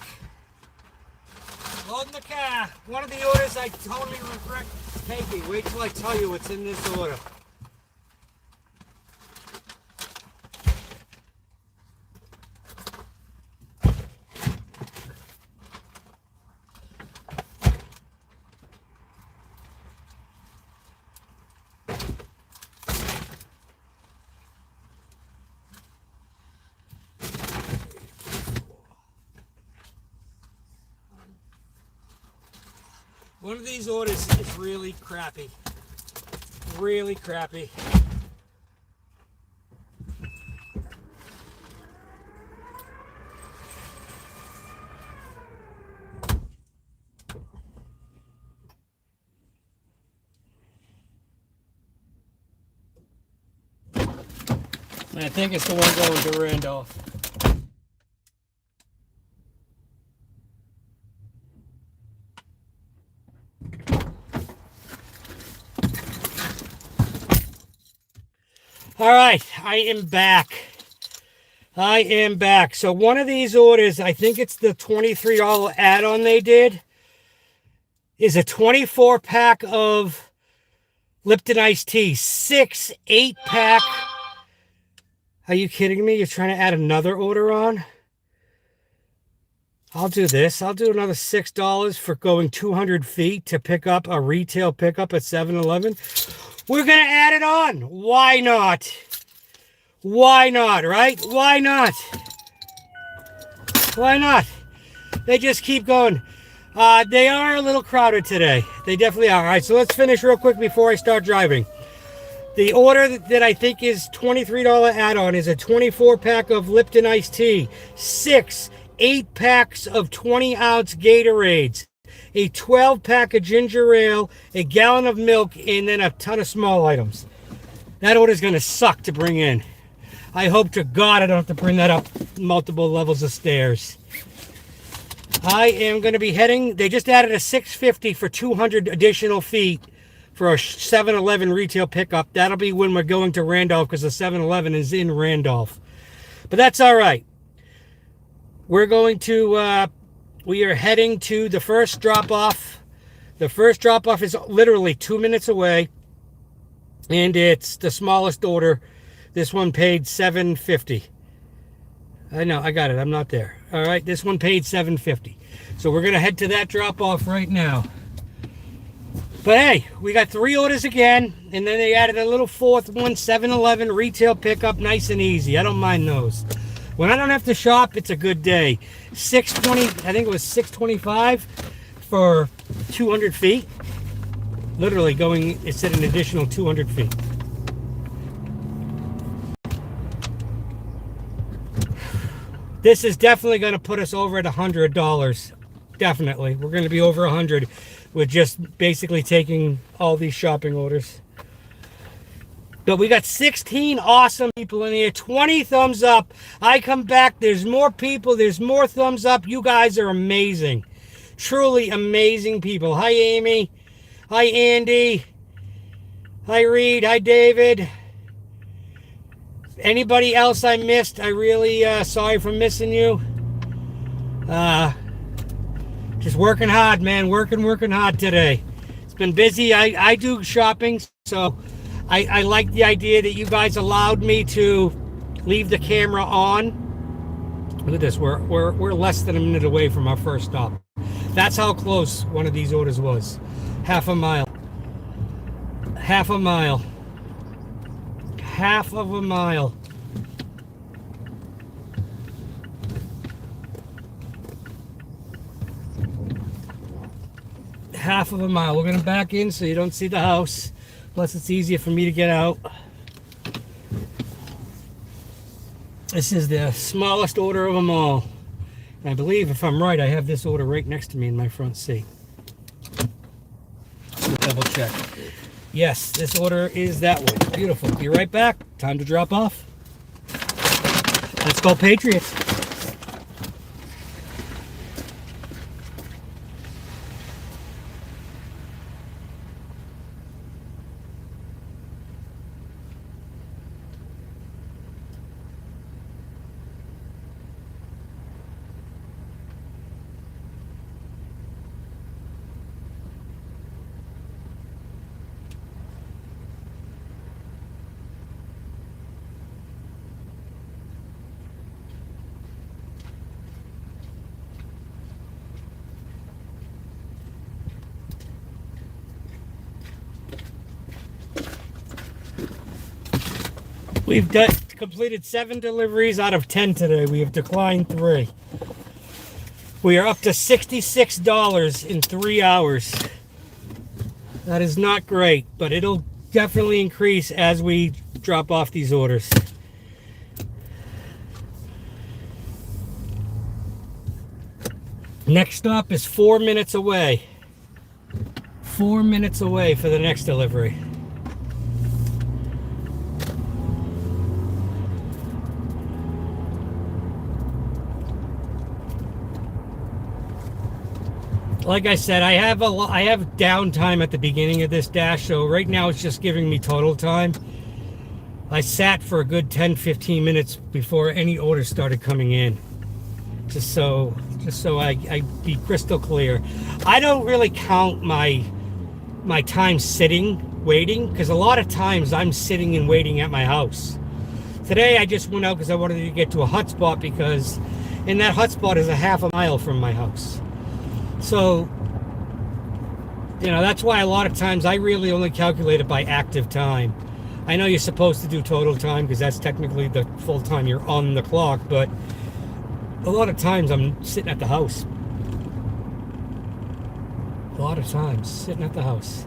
Loading the car. One of the orders I totally regret taking. Wait till I tell you what's in this order. One of these orders is really crappy. Really crappy. I think it's the one going to Randolph. All right, I am back. I am back. So one of these orders, I think it's the $23 add-on they did, is a 24-pack of Lipton iced tea. 6 8-pack. Are you kidding me? You're trying to add another order on? I'll do this. I'll do another $6 for going 200 feet to pick up a retail pickup at 7-Eleven. We're going to add it on. Why not? Why not, right? Why not? Why not? They just keep going. They are a little crowded today. They definitely are. All right, so let's finish real quick before I start driving. The order that I think is $23 add-on is a 24-pack of Lipton iced tea, 6 8-packs of 20-ounce Gatorades, a 12-pack of ginger ale, a gallon of milk, and then a ton of small items. That order is going to suck to bring in. I hope to God I don't have to bring that up multiple levels of stairs. I am going to be heading, they just added a $6.50 for 200 additional feet for a 7-Eleven retail pickup. That'll be when we're going to Randolph because the 7-Eleven is in Randolph. But that's all right. We're going to, we are heading to the first drop-off. The first drop-off is literally 2 minutes away. And it's the smallest order. This one paid $7.50. I know, I got it. I'm not there. All right, this one paid $7.50. So we're going to head to that drop-off right now. But hey, we got 3 orders again, and then they added a little 4th one, 7-Eleven retail pickup, nice and easy. I don't mind those. When I don't have to shop, it's a good day. $6.20, I think it was $6.25 for 200 feet. Literally going, it said an additional 200 feet. This is definitely going to put us over at $100. Definitely. We're going to be over 100 with just basically taking all these shopping orders. But we got 16 awesome people in here. 20 thumbs up. I come back. There's more people. There's more thumbs up. You guys are amazing. Truly amazing people. Hi, Amy. Hi, Andy. Hi, Reed. Hi, David. Anybody else I missed? I really sorry for missing you. Just working hard, man. Working hard today. It's been busy. I do shopping, so I like the idea that you guys allowed me to leave the camera on. Look at this. We're less than a minute away from our first stop. That's how close one of these orders was. Half a mile. Half a mile. Half of a mile. Half of a mile. We're going to back in so you don't see the house. Plus it's easier for me to get out. This is the smallest order of them all. And I believe, if I'm right, I have this order right next to me in my front seat. Double check. Yes, this order is that one. Beautiful. Be right back. Time to drop off. Let's go Patriots. We've completed 7 deliveries out of 10 today. We have declined 3. We are up to $66 in 3 hours. That is not great, but it'll definitely increase as we drop off these orders. Next stop is 4 minutes away. 4 minutes away for the next delivery. Like I said, I have downtime at the beginning of this dash, so right now it's just giving me total time. I sat for a good 10-15 minutes before any orders started coming in, just so I be crystal clear. I don't really count my time sitting waiting, because a lot of times I'm sitting and waiting at my house. Today I just went out because I wanted to get to a hot spot, because in that hot spot is a half a mile from my house. So, you know, that's why a lot of times I really only calculate it by active time. I know you're supposed to do total time because that's technically the full time you're on the clock, but a lot of times I'm sitting at the house. A lot of times sitting at the house.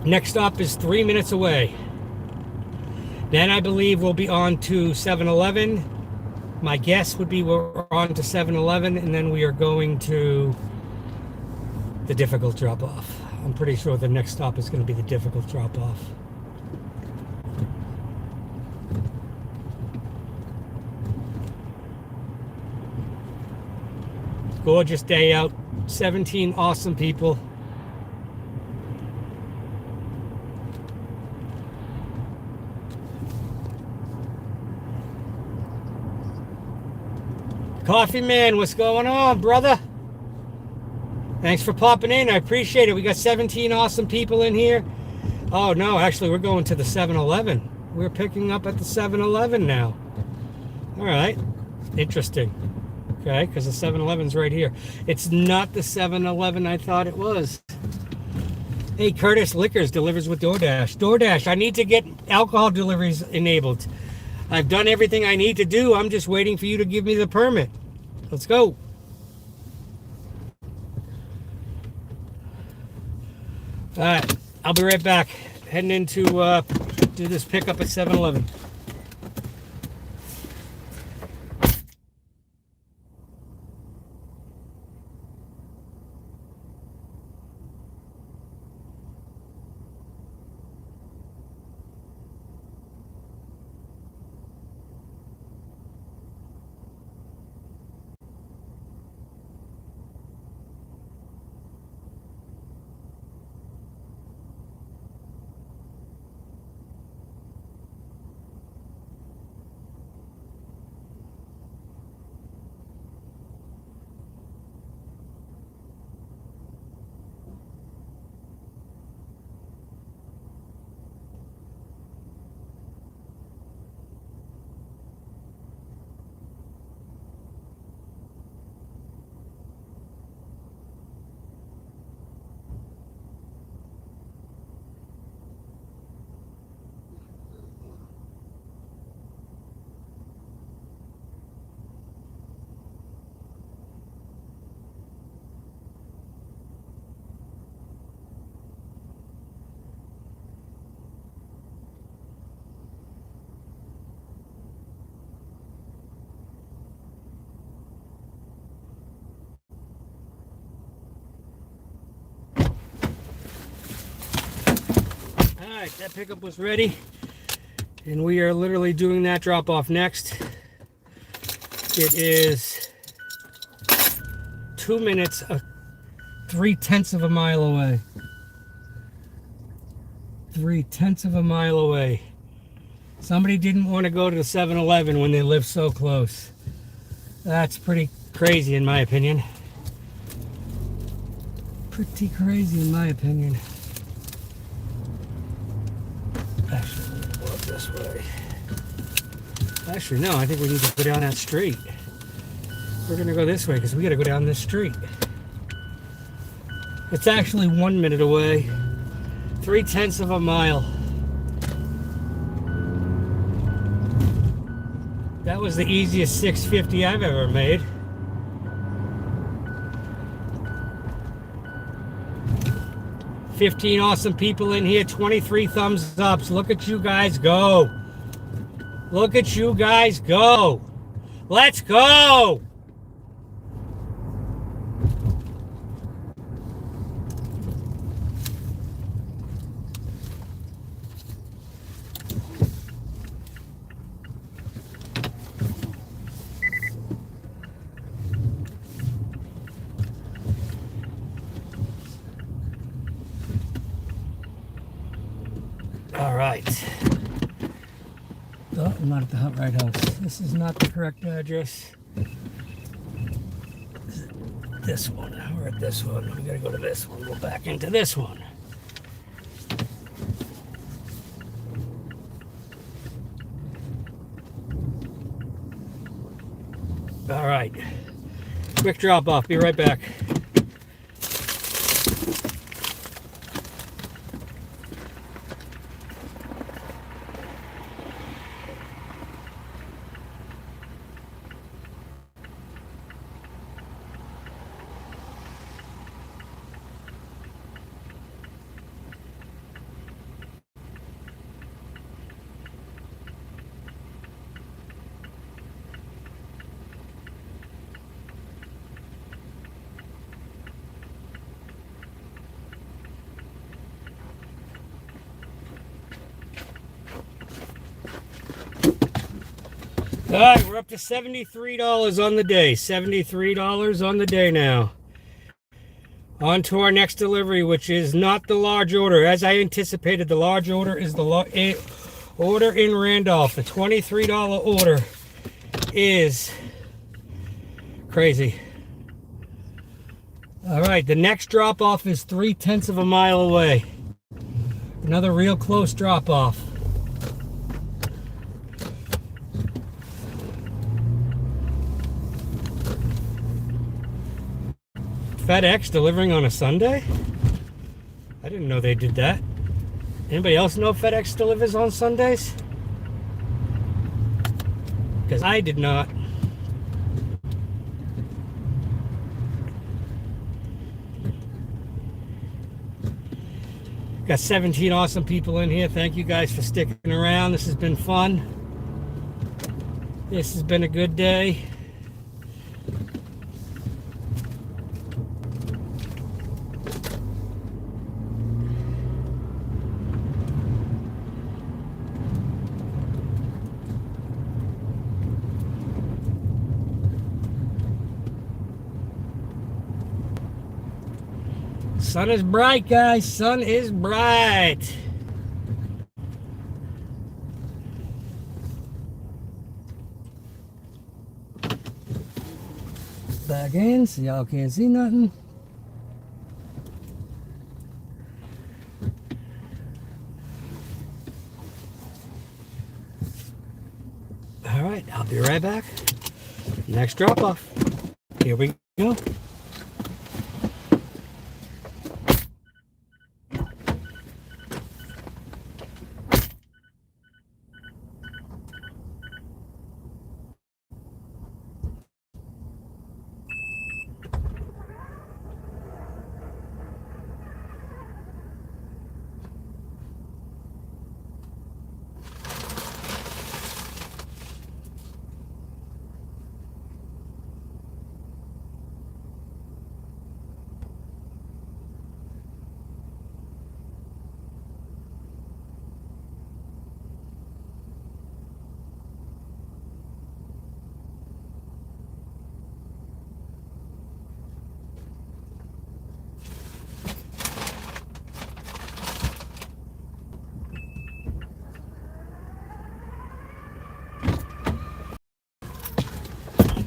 Next stop is 3 minutes away. Then I believe we'll be on to 7-Eleven. My guess would be we're on to 7-Eleven, and then we are going to the difficult drop-off. I'm pretty sure the next stop is going to be the difficult drop-off. Gorgeous day out. 17 awesome people. Coffee Man, what's going on, brother? Thanks for popping in. I appreciate it. We got 17 awesome people in here. Oh, no, actually, we're going to the 7-Eleven. We're picking up at the 7-Eleven now. All right. Interesting. Okay, because the 7-Eleven's right here. It's not the 7-Eleven I thought it was. Hey, Curtis Liquors delivers with DoorDash. DoorDash, I need to get alcohol deliveries enabled. I've done everything I need to do. I'm just waiting for you to give me the permit. Let's go. All right, I'll be right back. Heading into do this pickup at 7-Eleven. Alright, that pickup was ready, and we are literally doing that drop off next. It is 2 minutes, 3/10 of a mile away. 3/10 of a mile away. Somebody didn't want to go to the 7-Eleven when they live so close. That's pretty crazy in my opinion. Pretty crazy in my opinion. Actually, we'll go up this way. Actually, no, I think we need to go down that street. We're going to go this way because we got to go down this street. It's actually 1 minute away. 3/10 of a mile. That was the easiest 650 I've ever made. $15 awesome people in here, 23 thumbs ups. Look at you guys go. Look at you guys go. Let's go. All right. Oh, I'm not at the right house. This is not the correct address. This one. We're at this one. We gotta go to this one. Go back into this one. All right. Quick drop off. Be right back. All right, we're up to $73 on the day. $73 on the day now. On to our next delivery, which is not the large order. As I anticipated, the large order is the order in Randolph. The $23 order is crazy. All right, the next drop off is 3/10 of a mile away. Another real close drop off. FedEx delivering on a Sunday? I didn't know they did that. Anybody else know FedEx delivers on Sundays? Because I did not. Got 17 awesome people in here. Thank you guys for sticking around. This has been fun. This has been a good day. Sun is bright, guys. Sun is bright. Back in so y'all can't see nothing. All right, I'll be right back. Next drop off. Here we go.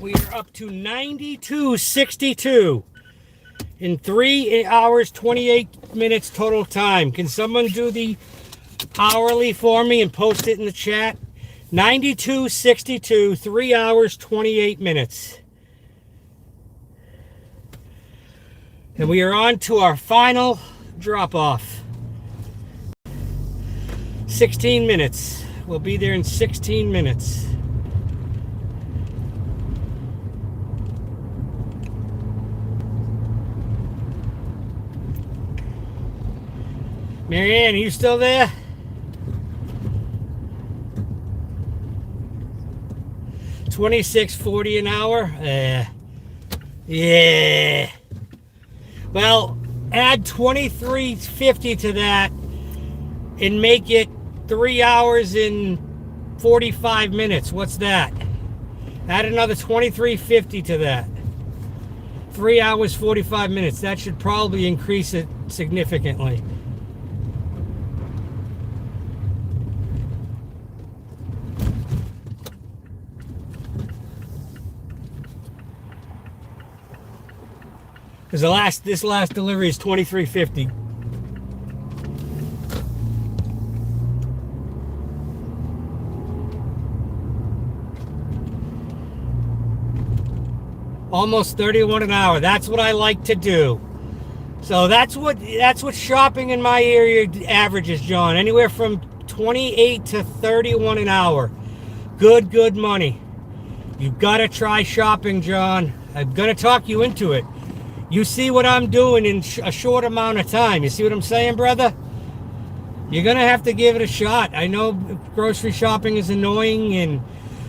We are up to 92.62 in 3 hours, 28 minutes total time. Can someone do the hourly for me and post it in the chat? 92.62, 3 hours, 28 minutes. And we are on to our final drop off. 16 minutes. We'll be there in 16 minutes. Marianne, are you still there? $26.40 an hour? Yeah. Well, add $23.50 to that and make it 3 hours and 45 minutes. What's that? Add another $23.50 to that. 3 hours, 45 minutes. That should probably increase it significantly. Because this last delivery is $23.50. Almost 31 an hour. That's what I like to do. So that's what shopping in my area averages, John. Anywhere from 28 to 31 an hour. Good money. You've got to try shopping, John. I'm going to talk you into it. You see what I'm doing in a short amount of time. You see what I'm saying, brother? You're going to have to give it a shot. I know grocery shopping is annoying,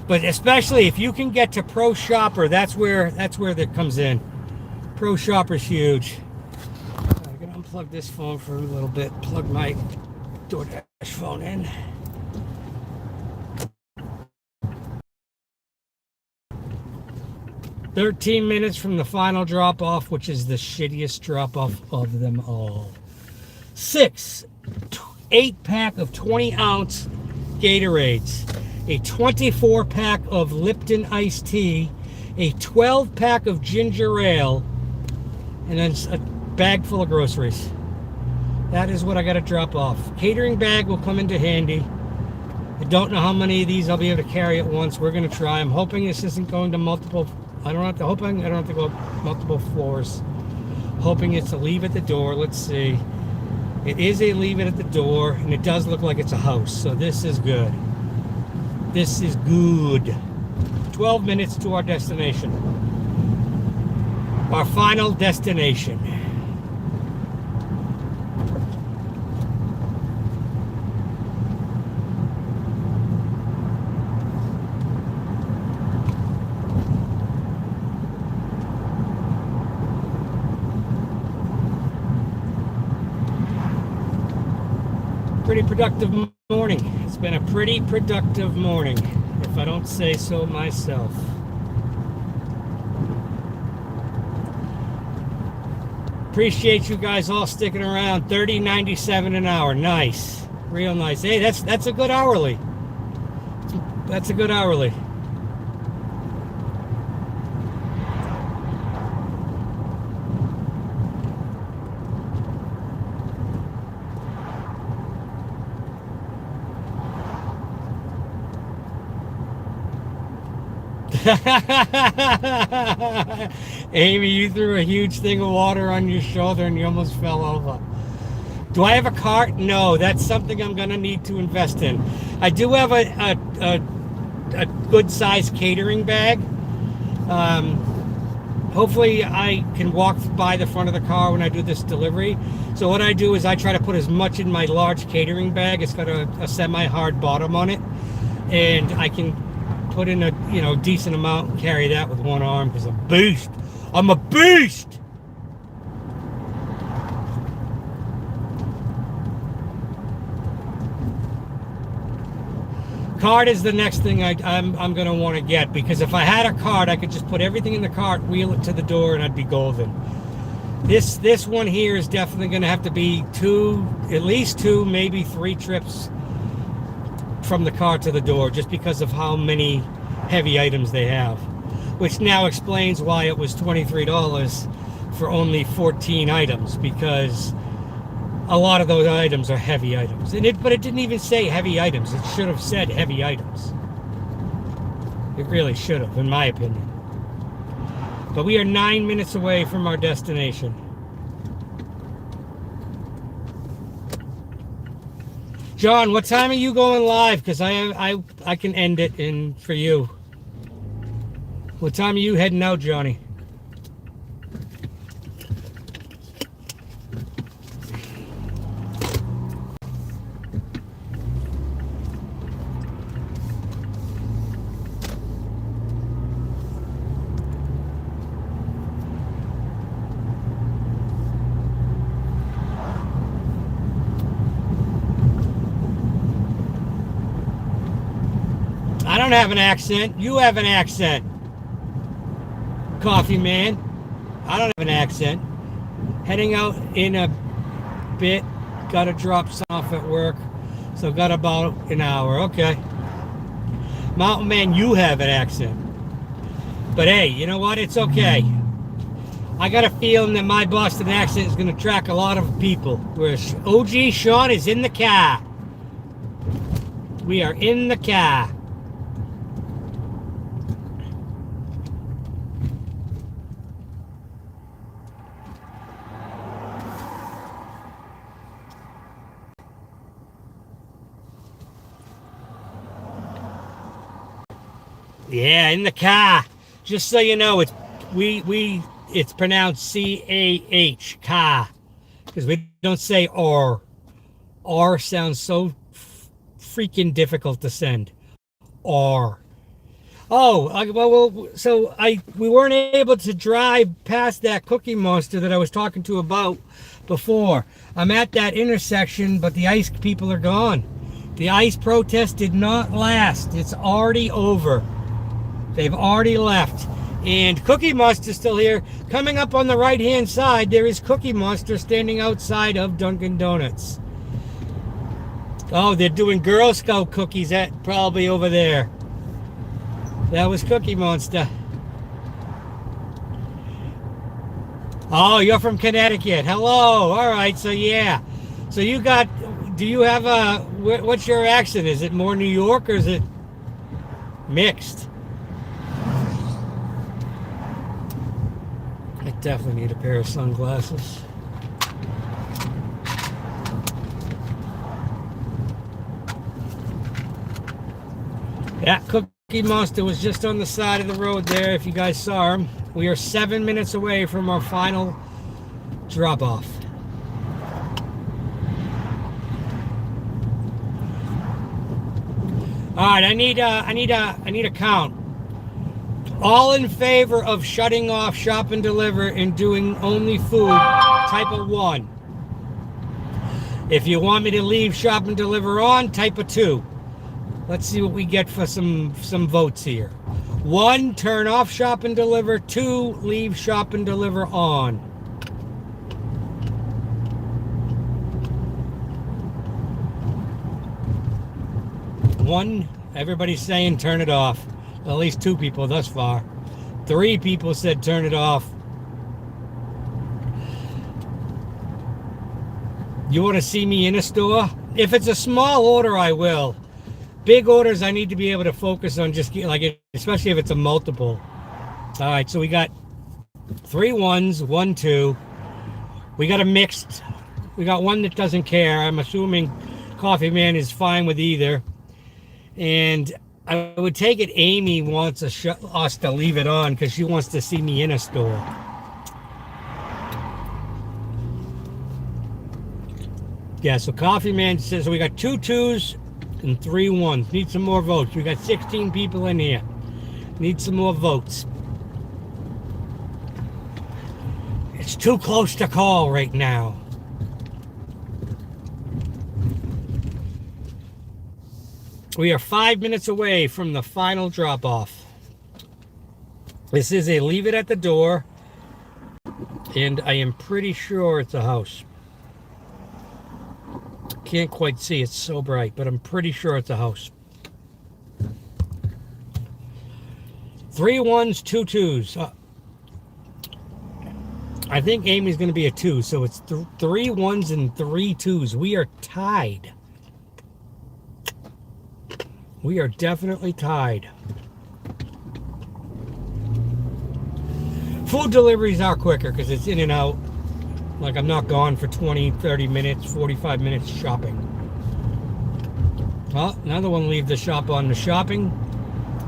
but especially if you can get to Pro Shopper, that's where that comes in. Pro Shopper's huge. I'm going to unplug this phone for a little bit. Plug my DoorDash phone in. "13 minutes from the final drop-off," which is the shittiest drop-off of them all. 8-pack of 20-ounce Gatorades, a 24-pack of Lipton iced tea, a 12-pack of ginger ale, and then a bag full of groceries. That is what I got to drop off. Catering bag will come into handy. I don't know how many of these I'll be able to carry at once. We're going to try. I'm hoping this isn't going to multiple. I don't have to go multiple floors. Hoping it's a leave at the door. Let's see. It is a leave it at the door, and it does look like it's a house. So this is good. This is good. 12 minutes to our destination. Our final destination. Pretty productive morning. It's been a pretty productive morning, if I don't say so myself. Appreciate you guys all sticking around. $30.97 an hour. Nice. Real nice. Hey, that's a good hourly. That's a good hourly. Amy, you threw a huge thing of water on your shoulder and you almost fell over. Do I have a cart? No, that's something I'm going to need to invest in. I do have a good-sized catering bag. Hopefully I can walk by the front of the car when I do this delivery. So what I do is I try to put as much in my large catering bag. It's got a semi-hard bottom on it. And I can put in a decent amount and carry that with one arm because I'm a beast. I'm a beast. Cart is the next thing I'm going to want to get, because if I had a cart, I could just put everything in the cart, wheel it to the door, and I'd be golden. This one here is definitely going to have to be at least two, maybe 3 trips from the car to the door, just because of how many heavy items they have, which now explains why it was $23 for only 14 items, because a lot of those items are heavy items. But it didn't even say heavy items. It should have said heavy items. It really should have, in my opinion. But we are 9 minutes away from our destination. John, what time are you going live? Because I can end it in for you. What time are you heading out, Johnny? I don't have an accent. You have an accent. Coffee man. I don't have an accent. Heading out in a bit. Got to drop some off at work. So got about an hour. Okay. Mountain man, you have an accent. But hey, you know what? It's okay. I got a feeling that my Boston accent is going to attract a lot of people. Whereas OG Sean is in the car. We are in the car. Yeah, in the car. Just so you know, it's it's pronounced C-A-H, car, because we don't say R. R sounds so freaking difficult to send. R. Oh, so we weren't able to drive past that Cookie Monster that I was talking to about before. I'm at that intersection, but the ICE people are gone. The ICE protest did not last. It's already over. They've already left. And Cookie Monster's still here. Coming up on the right-hand side, there is Cookie Monster standing outside of Dunkin' Donuts. Oh, they're doing Girl Scout cookies at probably over there. That was Cookie Monster. Oh, you're from Connecticut. Hello. All right, so yeah. So you got, do you have a, what's your accent? Is it more New York or is it mixed? I definitely need a pair of sunglasses. Yeah, Cookie Monster was just on the side of the road there, if you guys saw him. We are 7 minutes away from our final drop-off. All right, I need a count. All in favor of shutting off Shop and Deliver and doing only food, type of 1. If you want me to leave Shop and Deliver on, type of 2. Let's see what we get for some votes here. 1, turn off Shop and Deliver. 2, leave Shop and Deliver on. One, everybody's saying turn it off. At least 2 people thus far. 3 people said turn it off. You want to see me in a store? If it's a small order, I will. Big orders, I need to be able to focus on just like, especially if it's a multiple. All right, so we got 3 ones, 1, 2. We got a mixed. We got one that doesn't care. I'm assuming Coffee Man is fine with either. And I would take it Amy wants us to leave it on because she wants to see me in a store. Yeah, so Coffee Man says, so we got 2 2s and 3 1s. Need some more votes. We got 16 people in here. Need some more votes. It's too close to call right now. We are 5 minutes away from the final drop-off. This is a leave it at the door, and I am pretty sure it's a house. Can't quite see, it's so bright, but I'm pretty sure it's a house. 3 1s, 2 2s. I think Amy's going to be a 2, so it's 3 1s and 3 2s. We are tied. We are definitely tied. Food deliveries are quicker because it's in and out. Like I'm not gone for 20, 30 minutes, 45 minutes shopping. Oh, another one leave the shop on.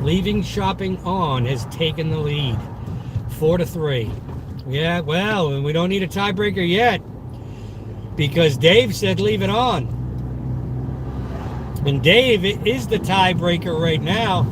Leaving shopping on has taken the lead. 4-3. Yeah, well, we don't need a tiebreaker yet because Dave said leave it on. And Dave is the tiebreaker right now.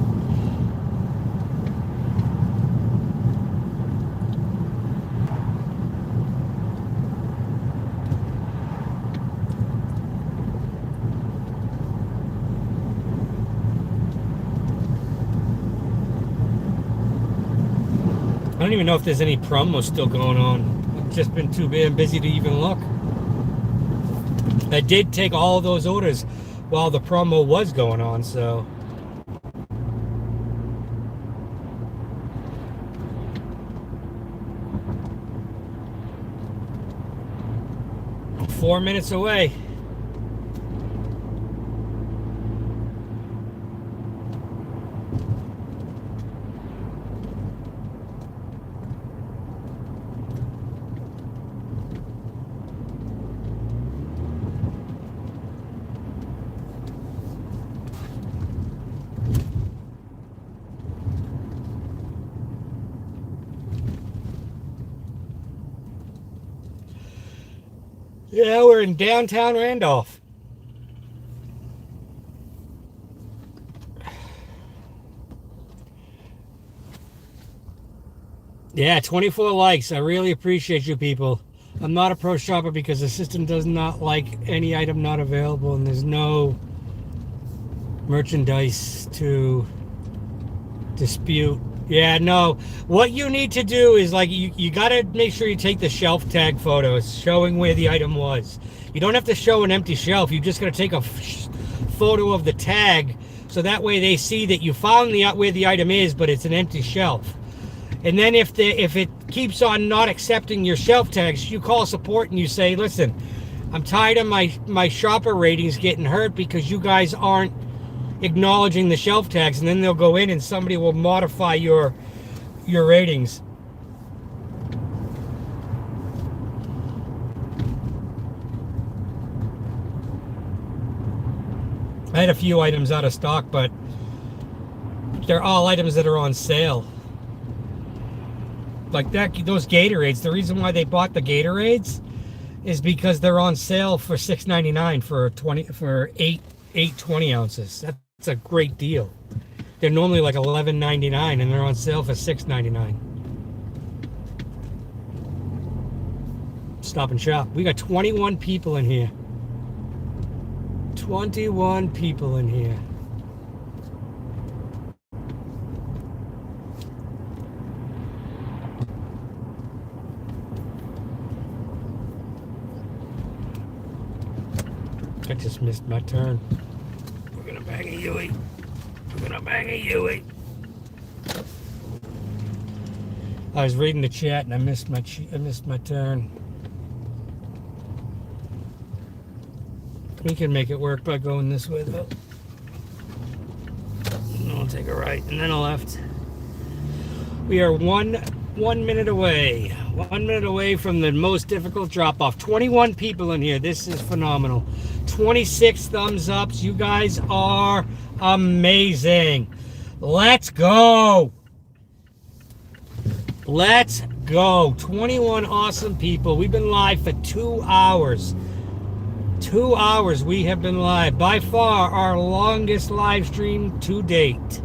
I don't even know if there's any promo still going on. I've just been too busy to even look. I did take all those orders while the promo was going on, so. I'm 4 minutes away. Yeah, we're in downtown Randolph. Yeah, 24 likes. I really appreciate you people. I'm not a pro shopper because the system does not like any item not available and there's no merchandise to dispute. Yeah, no. What you need to do is like you got to make sure you take the shelf tag photos showing where the item was. You don't have to show an empty shelf. You just got to take a photo of the tag so that way they see that you found where the item is, but it's an empty shelf. And then if it keeps on not accepting your shelf tags, you call support and you say, "Listen, I'm tired of my shopper ratings getting hurt because you guys aren't acknowledging the shelf tags," and then they'll go in and somebody will modify your ratings. I had a few items out of stock, but they're all items that are on sale. Like those Gatorades. The reason why they bought the Gatorades is because they're on sale for $6.99 for eight 20 ounces. That's a great deal. They're normally like $11.99 and they're on sale for $6.99. Stop and Shop. We got 21 people in here. 21 people in here. I just missed my turn. We're gonna bang a Yui. We're gonna bang a Yui. I was reading the chat and I missed my turn. We can make it work by going this way though. And I'll take a right and then a left. We are one minute away. 1 minute away from the most difficult drop off. 21 people in here. This is phenomenal. 26 thumbs ups. You guys are amazing. Let's go. Let's go. 21 awesome people. We've been live for 2 hours. 2 hours we have been live. By far our longest live stream to date.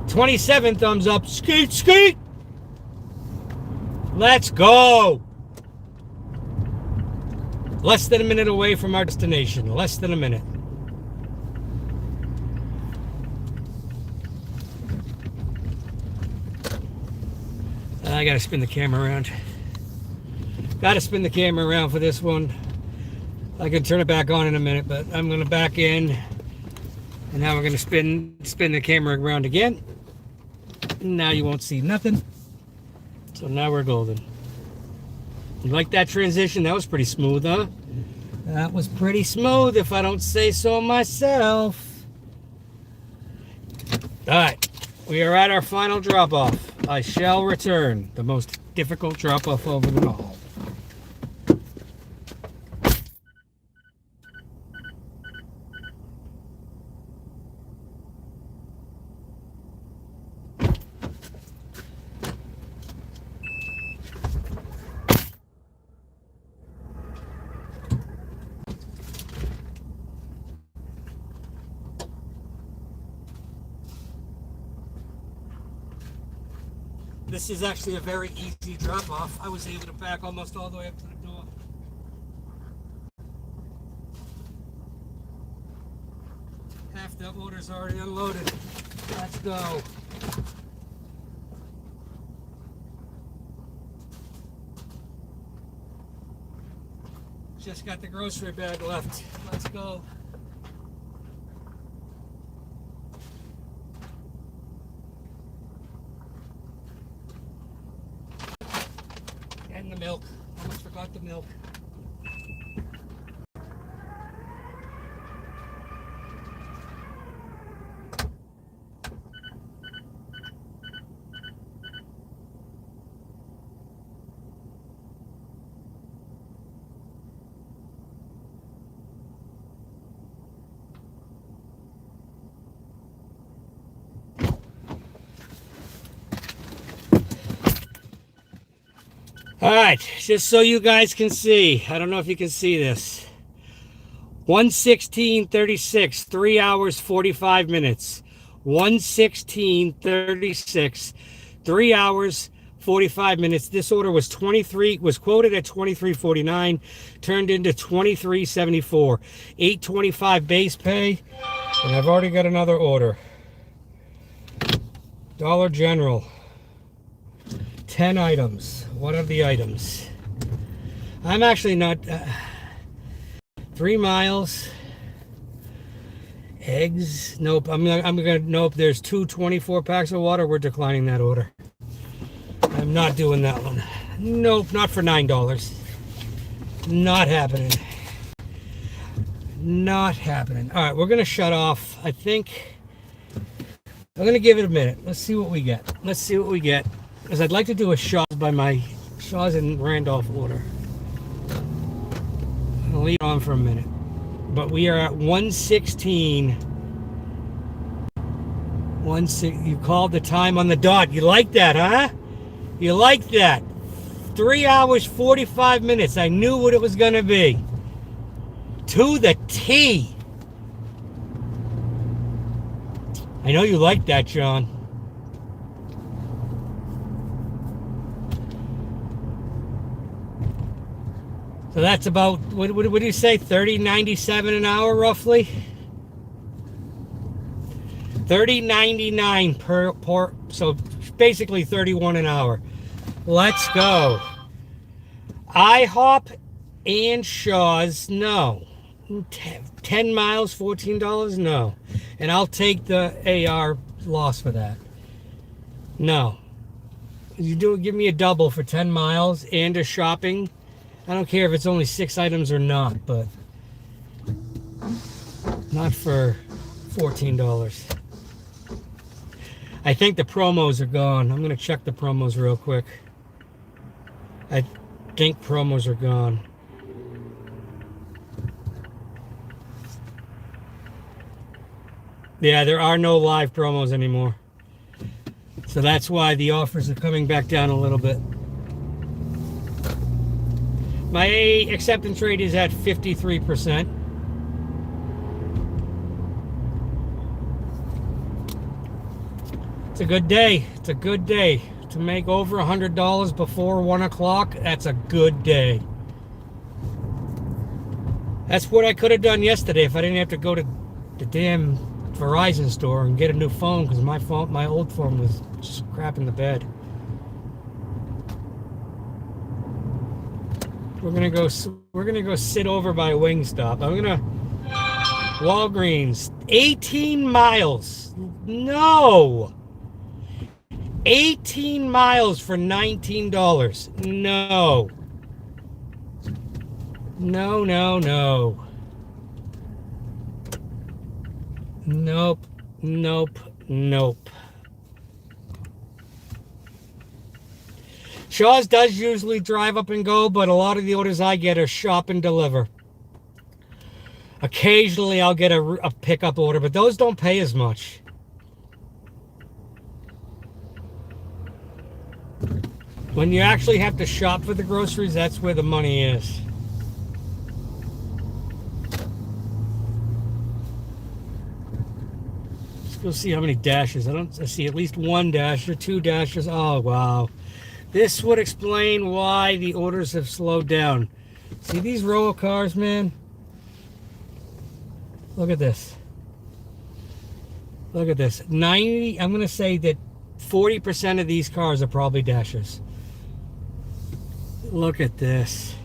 $27 thumbs up. Skeet, skeet. Let's go. Less than a minute away from our destination. Less than a minute. I gotta spin the camera around. Gotta spin the camera around for this one. I can turn it back on in a minute, but I'm gonna back in. And now we're gonna spin the camera around again. Now you won't see nothing. So now we're golden. You like that transition? That was pretty smooth, huh? That was pretty smooth if I don't say so myself. Alright, we are at our final drop-off. I shall return. The most difficult drop-off over them all. This is actually a very easy drop off. I was able to back almost all the way up to the door. Half the order's already unloaded. Let's go. Just got the grocery bag left. Let's go. And the milk. Almost forgot the milk. All right, just so you guys can see, I don't know if you can see this. 1:16:36, 3 hours 45 minutes. 1:16:36, 3 hours 45 minutes. This order was quoted at 23.49, turned into 23.74. 8.25 base pay, and I've already got another order. Dollar General. 10 items. What are the items? I'm actually not... 3 miles. Eggs. Nope. I'm gonna... Nope. There's 2 24 packs of water. We're declining that order. I'm not doing that one. Nope. Not for $9. Not happening. Not happening. All right. We're gonna shut off. I think... I'm gonna give it a minute. Let's see what we get. Let's see what we get. Because I'd like to do a Shaw's by my Shaw's in Randolph order. I'll leave it on for a minute. But we are at 1:16. You called the time on the dot. You like that, huh? You like that? 3 hours, 45 minutes. I knew what it was going to be. To the T. I know you like that, John. So that's about, what do you say, $30.97 an hour roughly? $30.99 per, so basically $31 an hour. Let's go. IHOP and Shaw's, no. 10 miles, $14, no. And I'll take the AR loss for that. No. You give me a double for 10 miles and a shopping. I don't care if it's only 6 items or not, but not for $14. I think the promos are gone. I'm going to check the promos real quick. I think promos are gone. Yeah, there are no live promos anymore. So that's why the offers are coming back down a little bit. My acceptance rate is at 53%. It's a good day. It's a good day. To make over $100 before 1 o'clock, that's a good day. That's what I could have done yesterday if I didn't have to go to the damn Verizon store and get a new phone, because my old phone was just crap in the bed. We're gonna go sit over by Wingstop. Walgreens, 18 miles. No. 18 miles for $19. No. No, no, no. Nope, nope, nope. Shaw's does usually drive up and go, but a lot of the orders I get are shop and deliver. Occasionally I'll get a pickup order, but those don't pay as much. When you actually have to shop for the groceries, that's where the money is. You'll see how many dashes. I see at least one dasher, two dashers. Oh, wow. This would explain why the orders have slowed down. See these row of cars, man? Look at this. Look at this. 90, I'm going to say that 40% of these cars are probably dashers. Look at this.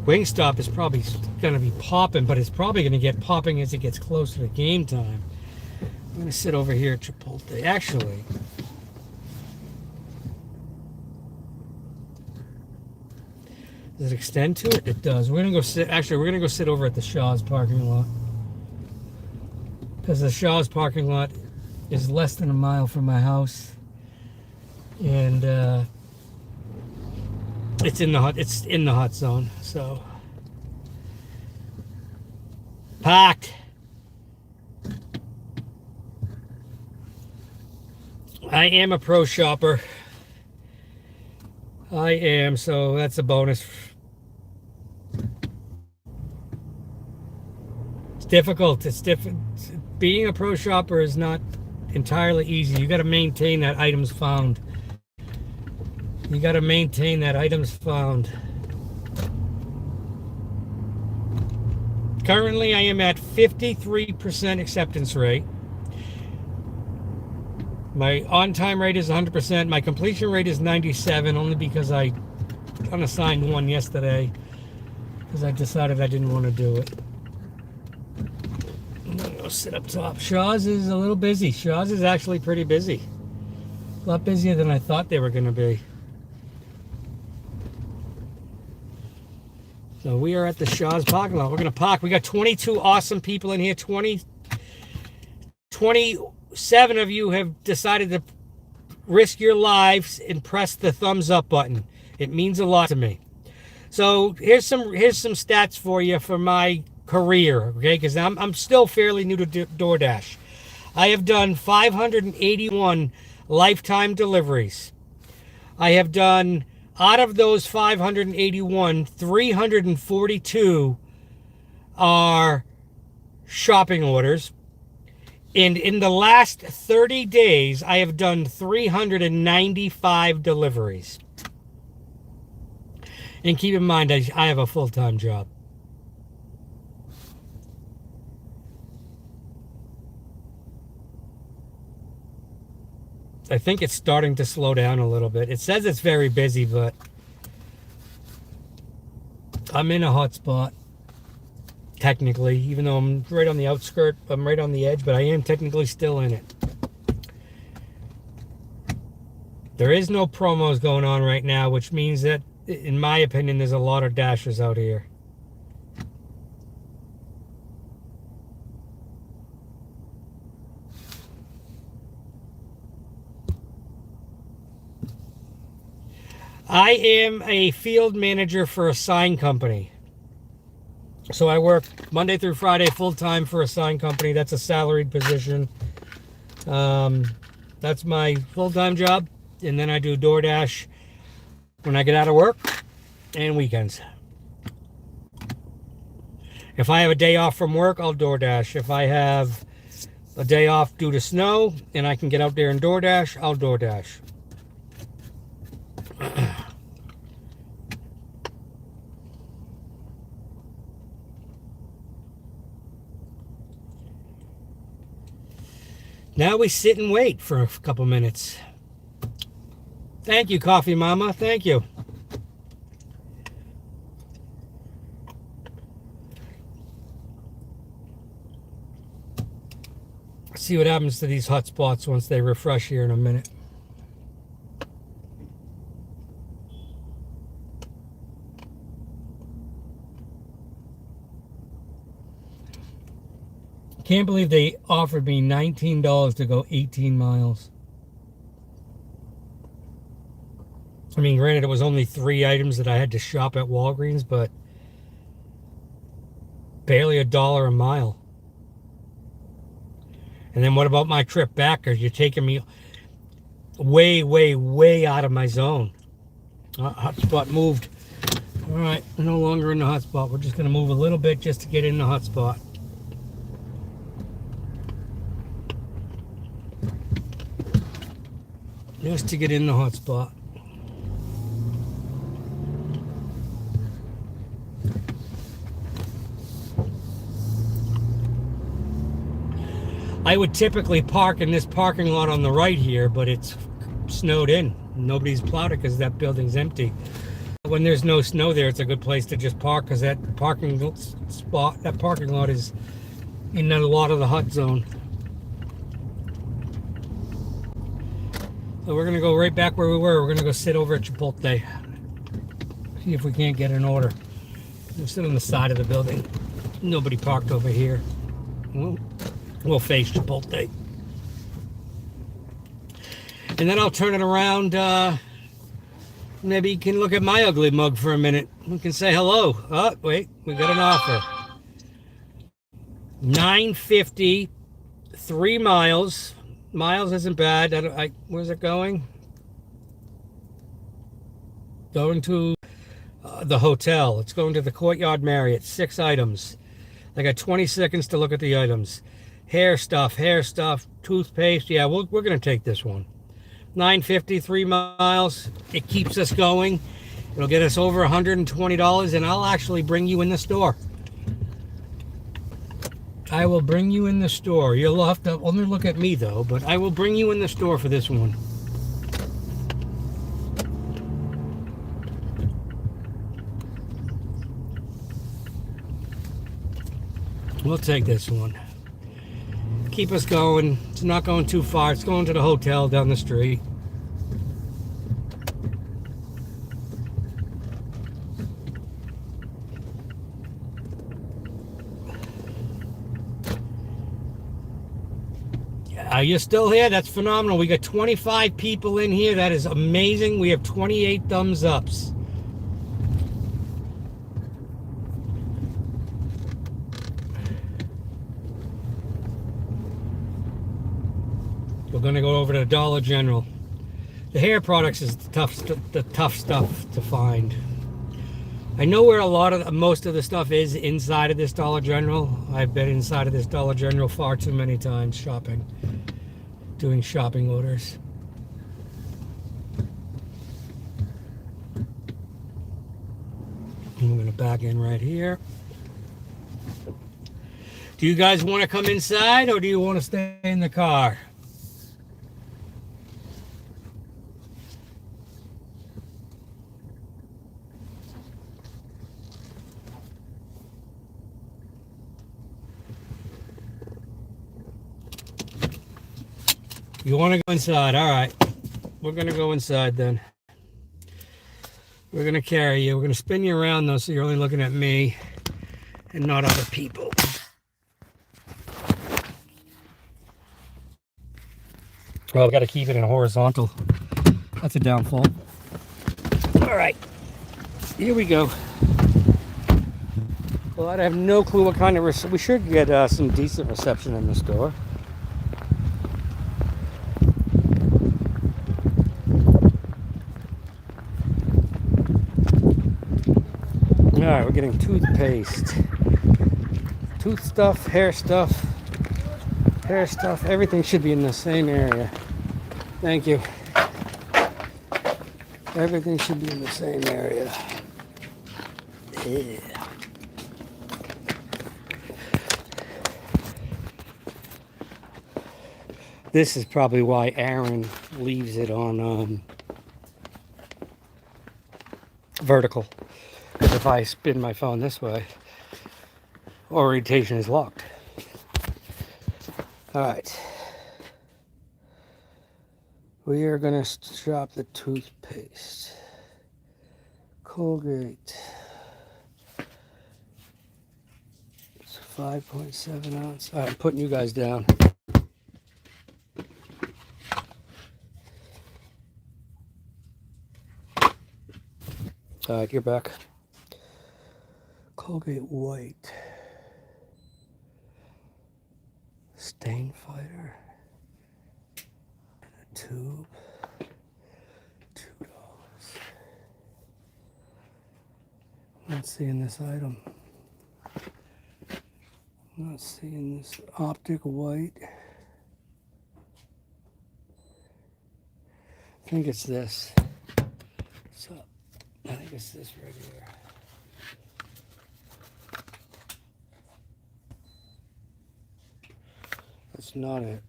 Wingstop is probably going to be popping, but it's probably going to get popping as it gets closer to game time. I'm going to sit over here at Chipotle. Actually, does it extend to it? It does. We're going to go sit. Actually, we're going to go sit over at the Shaw's parking lot, because the Shaw's parking lot is less than a mile from my house, and it's in the hot zone. So packed. I am a pro shopper. I am, so that's a bonus. It's difficult. It's different. Being a pro shopper is not entirely easy. You got to maintain that items found. You got to maintain that items found. Currently, I am at 53% acceptance rate. My on-time rate is 100%. My completion rate is 97, only because I unassigned one yesterday because I decided I didn't want to do it. I'm going to go sit up top. Shaw's is a little busy. Shaw's is actually pretty busy. A lot busier than I thought they were going to be. So we are at the Shaw's parking lot. We're going to park. We got 22 awesome people in here. 27 of you have decided to risk your lives and press the thumbs up button. It means a lot to me. So here's some stats for you for my career, okay? Because I'm still fairly new to DoorDash. I have done 581 lifetime deliveries. I have done, out of those 581, 342 are shopping orders. And in the last 30 days, I have done 395 deliveries. And keep in mind, I have a full-time job. I think it's starting to slow down a little bit. It says it's very busy, but I'm in a hot spot. Technically, even though I'm right on the outskirt, I'm right on the edge, but I am technically still in it. There is no promos going on right now, which means that, in my opinion, there's a lot of dashers out here. I am a field manager for a sign company. So I work Monday through Friday full-time for a sign company. That's a salaried position. That's my full-time job. And then I do DoorDash when I get out of work and weekends. If I have a day off from work, I'll DoorDash. If I have a day off due to snow and I can get out there and DoorDash, I'll DoorDash. Now we sit and wait for a couple minutes. Thank you, Coffee Mama. Thank you. See what happens to these hot spots once they refresh here in a minute. Can't believe they offered me $19 to go 18 miles. I mean, granted, it was only 3 items that I had to shop at Walgreens, but barely $1 a mile. And then what about my trip back? Because you're taking me way, way, way out of my zone. Hotspot moved. All right, no longer in the hotspot. We're just going to move a little bit just to get in the hotspot. just to get in the hot spot. I would typically park in this parking lot on the right here, but it's snowed in. Nobody's plowed it because that building's empty. When there's no snow there, it's a good place to just park because that parking lot is in a lot of the hot zone. So we're gonna go right back where we were. We're gonna go sit over at Chipotle. See if we can't get an order. We'll sit on the side of the building. Nobody parked over here. We'll face Chipotle. And then I'll turn it around. Maybe you can look at my ugly mug for a minute. We can say hello. Oh, wait, we got an offer. $9.50, 3 miles. Miles isn't bad. Where's it going? Going to the hotel. It's going to the Courtyard Marriott. 6 items. I got 20 seconds to look at the items. Hair stuff, toothpaste. Yeah, we're going to take this one. $9.50, 3 miles. It keeps us going. It'll get us over $120, and I'll actually bring you in the store. I will bring you in the store. You'll have to only look at me, though, but I will bring you in the store for this one. We'll take this one. Keep us going. It's not going too far. It's going to the hotel down the street. You're still here? That's phenomenal. We got 25 people in here. That is amazing. We have 28 thumbs ups. We're going to go over to Dollar General. The hair products is the tough stuff to find. I know where most of the stuff is inside of this Dollar General. I've been inside of this Dollar General far too many times shopping, doing shopping orders. I'm going to back in right here. Do you guys want to come inside or do you want to stay in the car? You want to go inside? All right. We're going to go inside then. We're going to carry you. We're going to spin you around, though, so you're only looking at me and not other people. Well, I've got to keep it in a horizontal. That's a downfall. All right. Here we go. Well, I have no clue what kind of... we should get some decent reception in the store. Alright, we're getting toothpaste, tooth stuff, hair stuff, everything should be in the same area. Thank you. Everything should be in the same area. Yeah. This is probably why Aaron leaves it on vertical. Because if I spin my phone this way, orientation is locked. Alright. We are going to shop the toothpaste. Colgate. It's 5.7 ounce. Alright, I'm putting you guys down. Alright, you're back. Colgate White. Stain Fighter. And a tube. $2. Not seeing this item. Not seeing this Optic White. I think it's this. What's up? I think it's this right here. That's not it.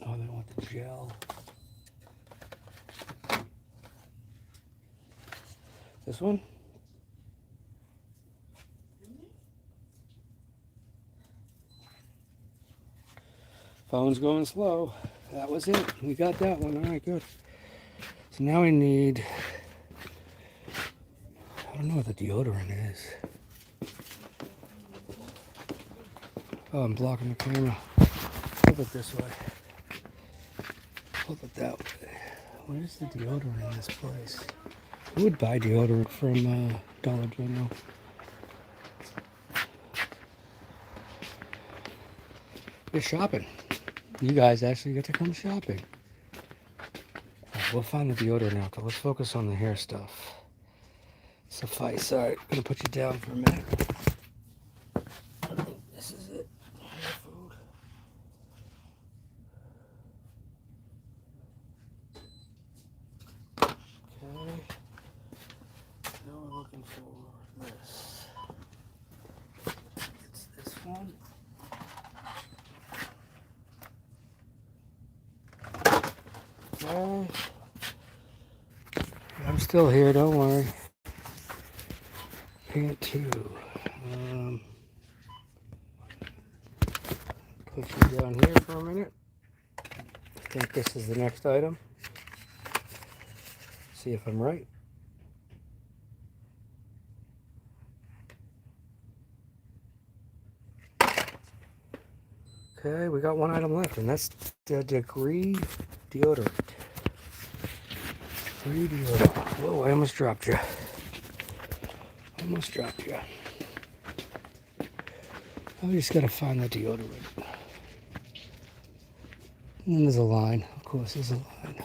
Oh, they want the gel. This one? Phone's going slow. That was it. We got that one. All right, good. So now we need, I don't know what the deodorant is. Oh, I'm blocking the camera. Flip it this way. Flip it that way. Where's the deodorant in this place? Who would buy deodorant from Dollar General? You're shopping. You guys actually get to come shopping. Right, we'll find the deodorant after. Let's focus on the hair stuff. Suffice. All right, I'm gonna put you down for a minute. I think this is it. Hair food. Okay. Now we're looking for this. It's this one. Okay. I'm still here, don't worry. Pant 2. Put you down here for a minute. I think this is the next item. See if I'm right. Okay, we got one item left, and that's the Degree deodorant. Degree deodorant. Whoa, I almost dropped you. Almost dropped you. I just gotta find the deodorant. And then there's a line. Of course, there's a line.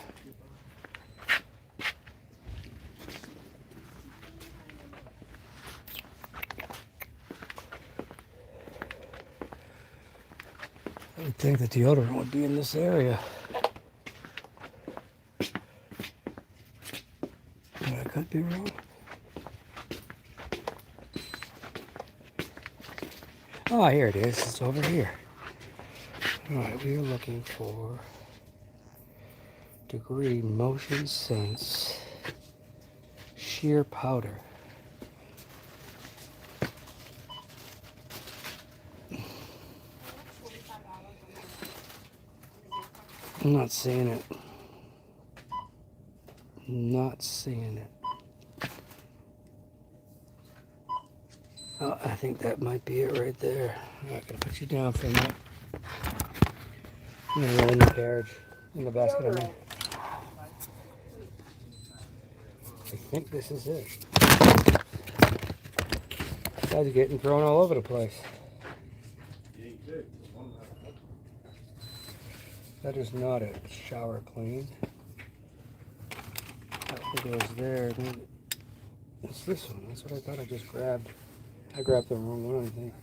I would think the deodorant would be in this area. But I could be wrong. Oh, here it is. It's over here. Alright, we are looking for Degree Motion Sense Sheer Powder. I'm not seeing it. Not seeing it. Oh, I think that might be it right there. I'm not gonna put you down for a minute. I'm gonna roll in the carriage, in the basket. I mean, I think this is it. Guys are getting thrown all over the place. That is not it. Shower clean. That one goes there. It's this one. That's what I thought I just grabbed. I grabbed the wrong one, I think.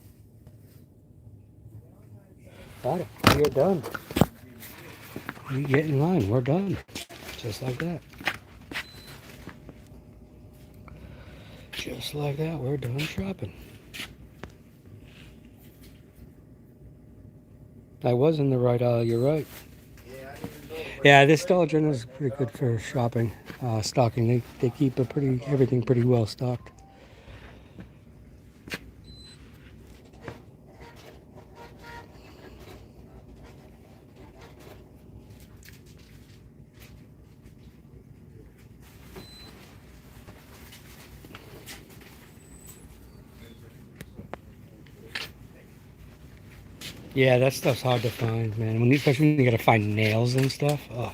Got it. We are done. You get in line. We're done. Just like that. Just like that. We're done shopping. I was in the right aisle. You're right. Yeah, this Dollar General is pretty good for shopping, stocking. They keep everything pretty well stocked. Yeah, that stuff's hard to find, man. Especially when you gotta find nails and stuff. Oh.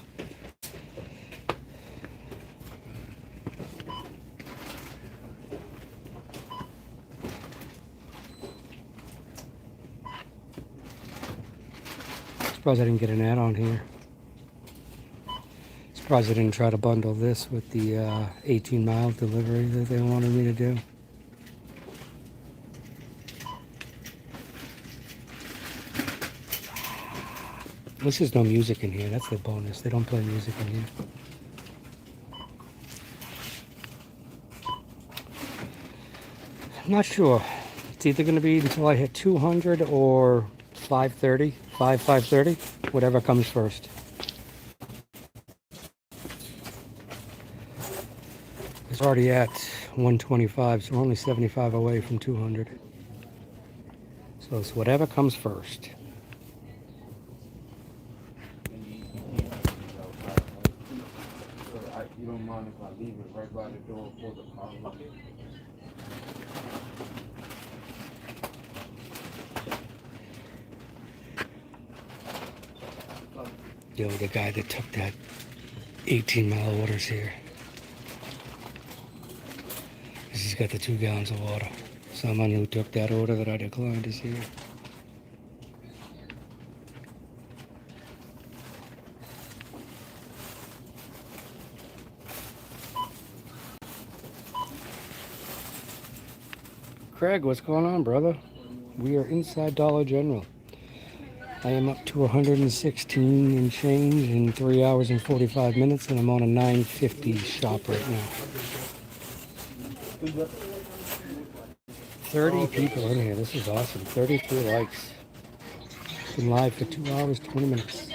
Surprised I didn't get an add-on here. Surprised I didn't try to bundle this with the 18-mile delivery that they wanted me to do. At least there's no music in here. That's the bonus. They don't play music in here. I'm not sure. It's either going to be until I hit 200 or 530, 530, whatever comes first. It's already at 125, so we're only 75 away from 200. So it's whatever comes first. You don't mind if I leave it right by the door for the car? Yo, the guy that took that 18-mile orders here. He's got the 2 gallons of water. Someone who took that order that I declined is here. Craig, what's going on, brother? We are inside Dollar General. I am up to 116 and change in 3 hours and 45 minutes, and I'm on a 950 shop right now. 30 people in here. This is awesome. 33 likes. Been live for 2 hours, 20 minutes.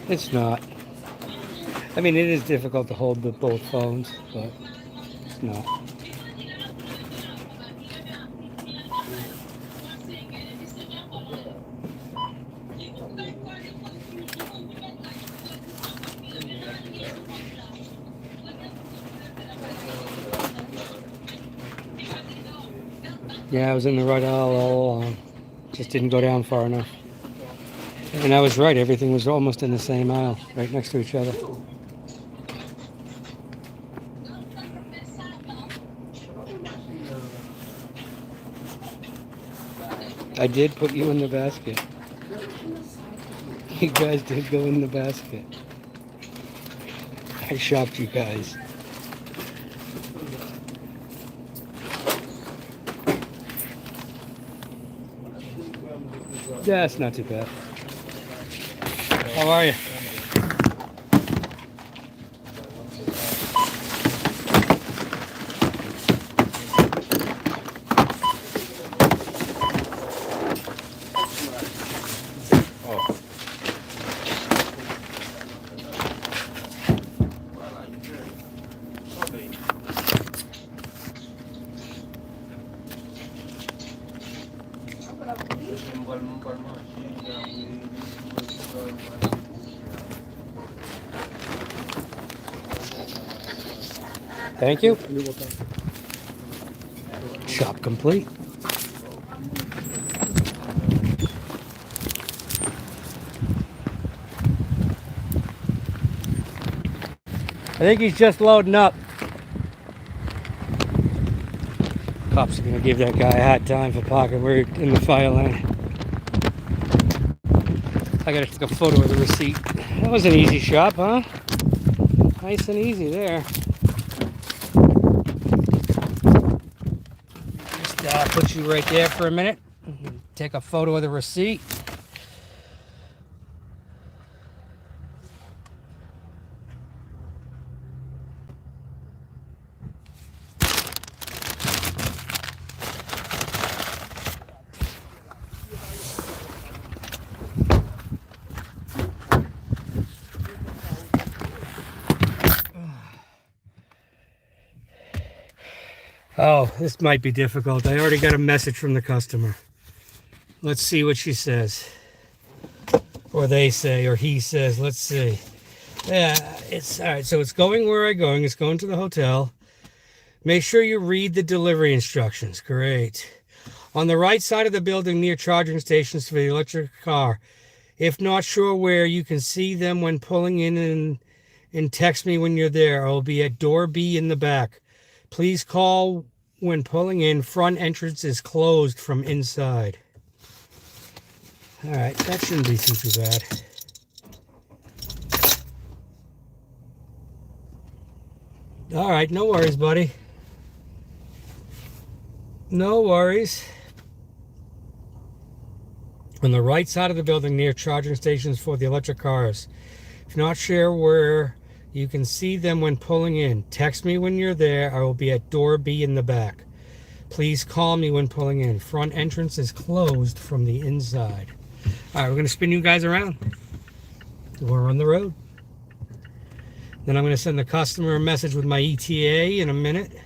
It's not. I mean, it is difficult to hold the both phones, but it's not. Yeah, I was in the right aisle all along. Just didn't go down far enough. And I was right, everything was almost in the same aisle, right next to each other. I did put you in the basket. You guys did go in the basket. I shopped you guys. Yeah, it's not too bad. How are you? Thank you. Shop complete. I think he's just loading up. Cops are gonna give that guy a hard time for parking. We're in the fire lane. I gotta take a photo of the receipt. That was an easy shop, huh? Nice and easy there. Just put you right there for a minute. Take a photo of the receipt. Oh, this might be difficult. I already got a message from the customer. Let's see what she says. Or they say, or he says. Let's see. Yeah, it's all right. So it's going where I'm going. It's going to the hotel. Make sure you read the delivery instructions. Great. On the right side of the building near charging stations for the electric car. If not sure where, you can see them when pulling in and text me when you're there. I'll be at door B in the back. Please call when pulling in. Front entrance is closed from inside. All right, that shouldn't be too bad. All right, no worries, buddy. No worries. On the right side of the building near charging stations for the electric cars. If not sure where, you can see them when pulling in. Text me when you're there. I will be at door B in the back. Please call me when pulling in. Front entrance is closed from the inside. All right, we're going to spin you guys around. We're on the road. Then I'm going to send the customer a message with my ETA in a minute.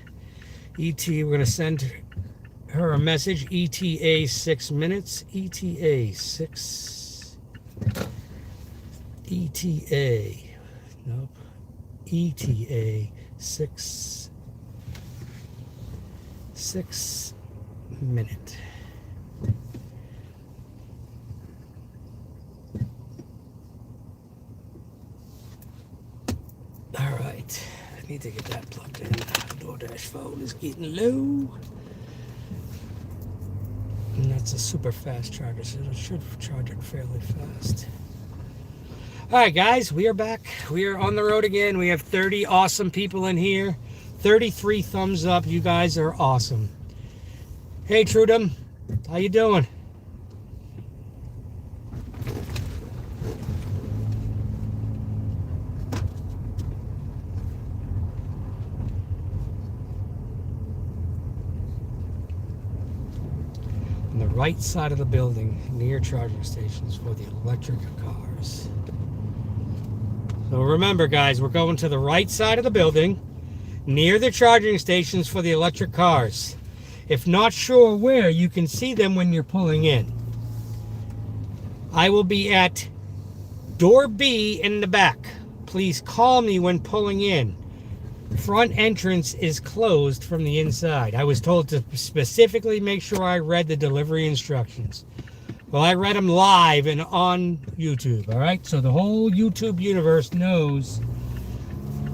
We're going to send her a message. ETA 6 minutes. ETA 6. ETA. Nope. ETA 6. 6 minute. All right. I need to get that plugged in. DoorDash phone is getting low. And that's a super fast charger, so it should charge it fairly fast. All right, guys, we are back. We are on the road again. We have 30 awesome people in here. 33 thumbs up. You guys are awesome. Hey, Trudum, how you doing? On the right side of the building, near charging stations for the electric cars. So remember, guys, we're going to the right side of the building, near the charging stations for the electric cars. If not sure where, you can see them when you're pulling in. I will be at door B in the back. Please call me when pulling in. Front entrance is closed from the inside. I was told to specifically make sure I read the delivery instructions. Well, I read them live and on YouTube, all right? So the whole YouTube universe knows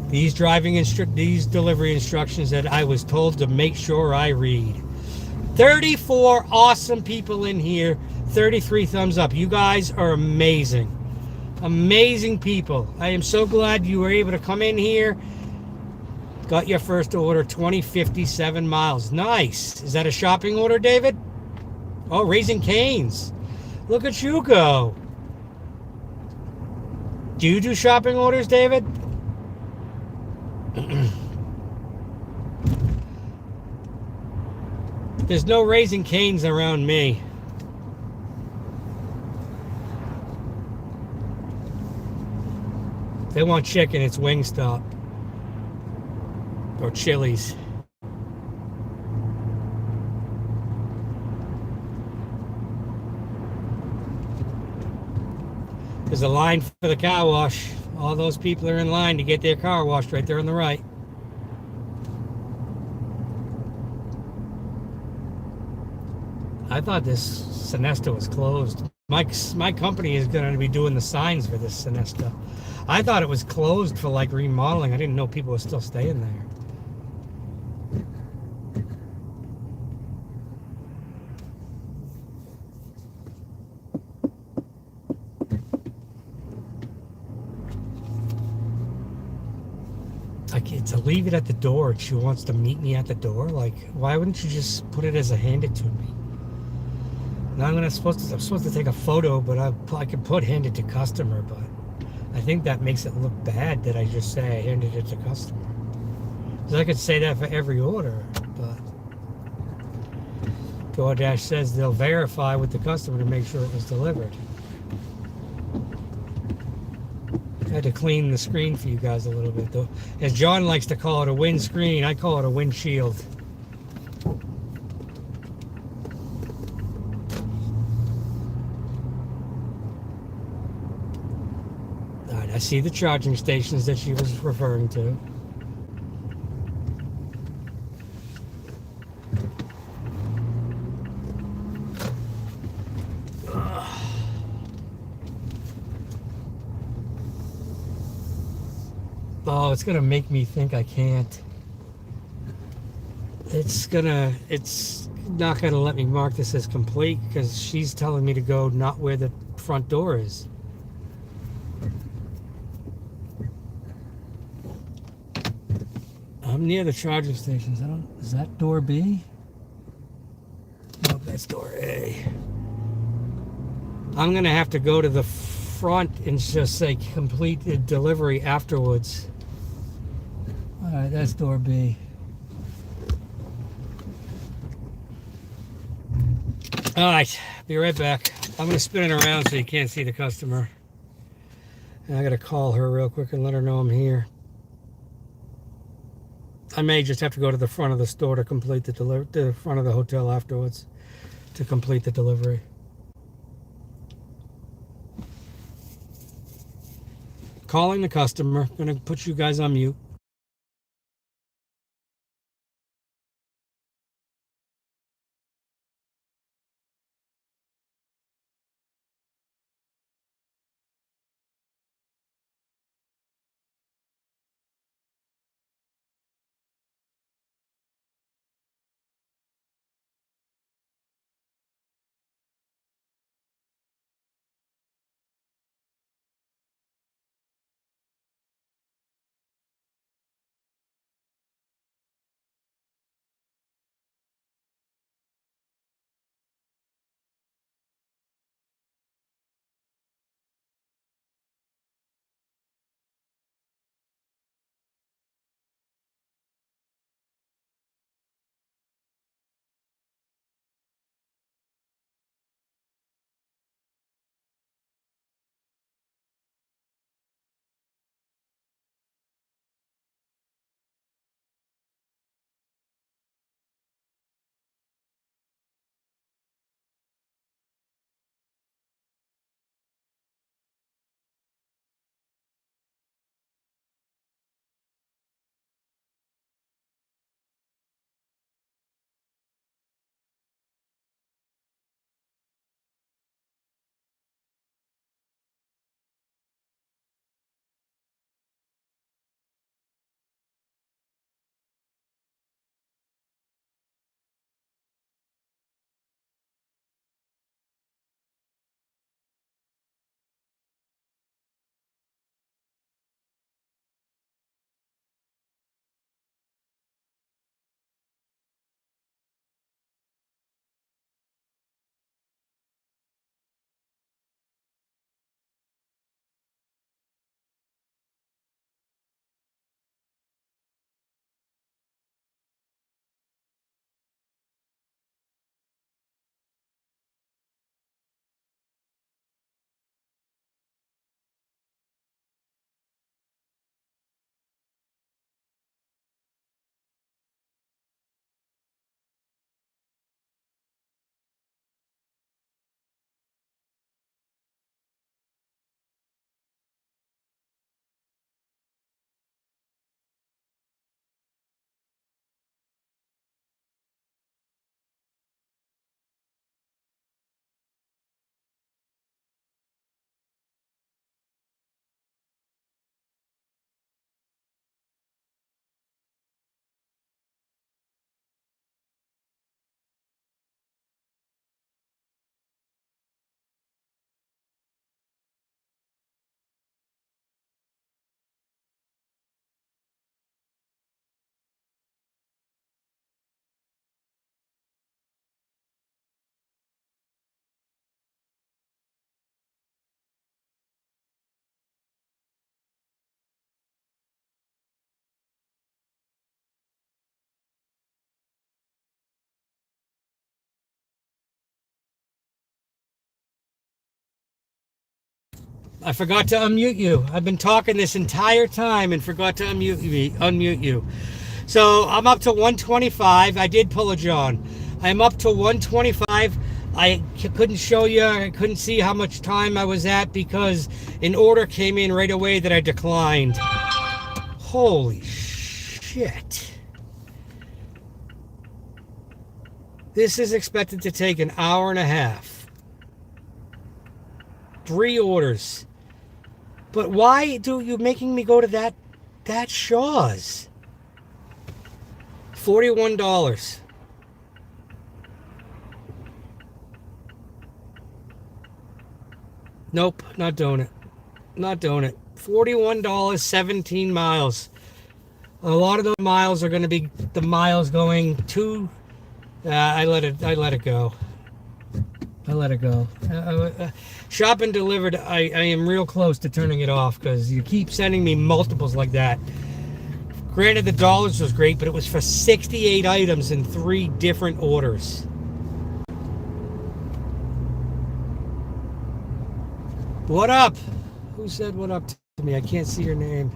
these these delivery instructions that I was told to make sure I read. 34 awesome people in here, 33 thumbs up. You guys are amazing. Amazing people. I am so glad you were able to come in here. Got your first order, 2057 miles. Nice. Is that a shopping order, David? Oh, Raising Cane's. Look at you go. Do you do shopping orders, David? There's no Raising Cane's around me. If they want chicken, it's Wingstop. Or Chili's. There's a line for the car wash. All those people are in line to get their car washed right there on the right. I thought this Sonesta was closed. My company is going to be doing the signs for this Sonesta. I thought it was closed for like remodeling. I didn't know people were still staying there. To leave it at the door, she wants to meet me at the door. Like, why wouldn't you just put it as a hand it to me? Now I'm supposed to take a photo, but I can put hand it to customer, but I think that makes it look bad that I just say I handed it to customer. Because I could say that for every order, but DoorDash says they'll verify with the customer to make sure it was delivered. I had to clean the screen for you guys a little bit, though. As John likes to call it a windscreen, I call it a windshield. All right, I see the charging stations that she was referring to. Oh, it's gonna make me think I can't. It's not gonna let me mark this as complete because she's telling me to go not where the front door is. I'm near the charging stations. Is that door B? No, that's door A. I'm gonna have to go to the front and just say completed delivery afterwards. All right, that's door B. All right, be right back. I'm gonna spin it around so you can't see the customer. And I gotta call her real quick and let her know I'm here. I may just have to go to the front of the store to complete the front of the hotel afterwards to complete the delivery. Calling the customer. Gonna put you guys on mute. I forgot to unmute you. I've been talking this entire time and forgot to unmute you. So I'm up to 125. I did pull a John. I'm up to 125. I couldn't show you. I couldn't see how much time I was at because an order came in right away that I declined. Holy shit. This is expected to take an hour and a half. 3 orders. But why do you making me go to that that Shaw's. $41. Nope, not doing it. Not doing it. $41, 17 miles. A lot of those miles are going to be the miles going to. I let it go. I let it go. Shop and delivered. I am real close to turning it off because you keep sending me multiples like that. Granted, the dollars was great, but it was for 68 items in 3 different orders. What up? Who said what up to me? I can't see your name.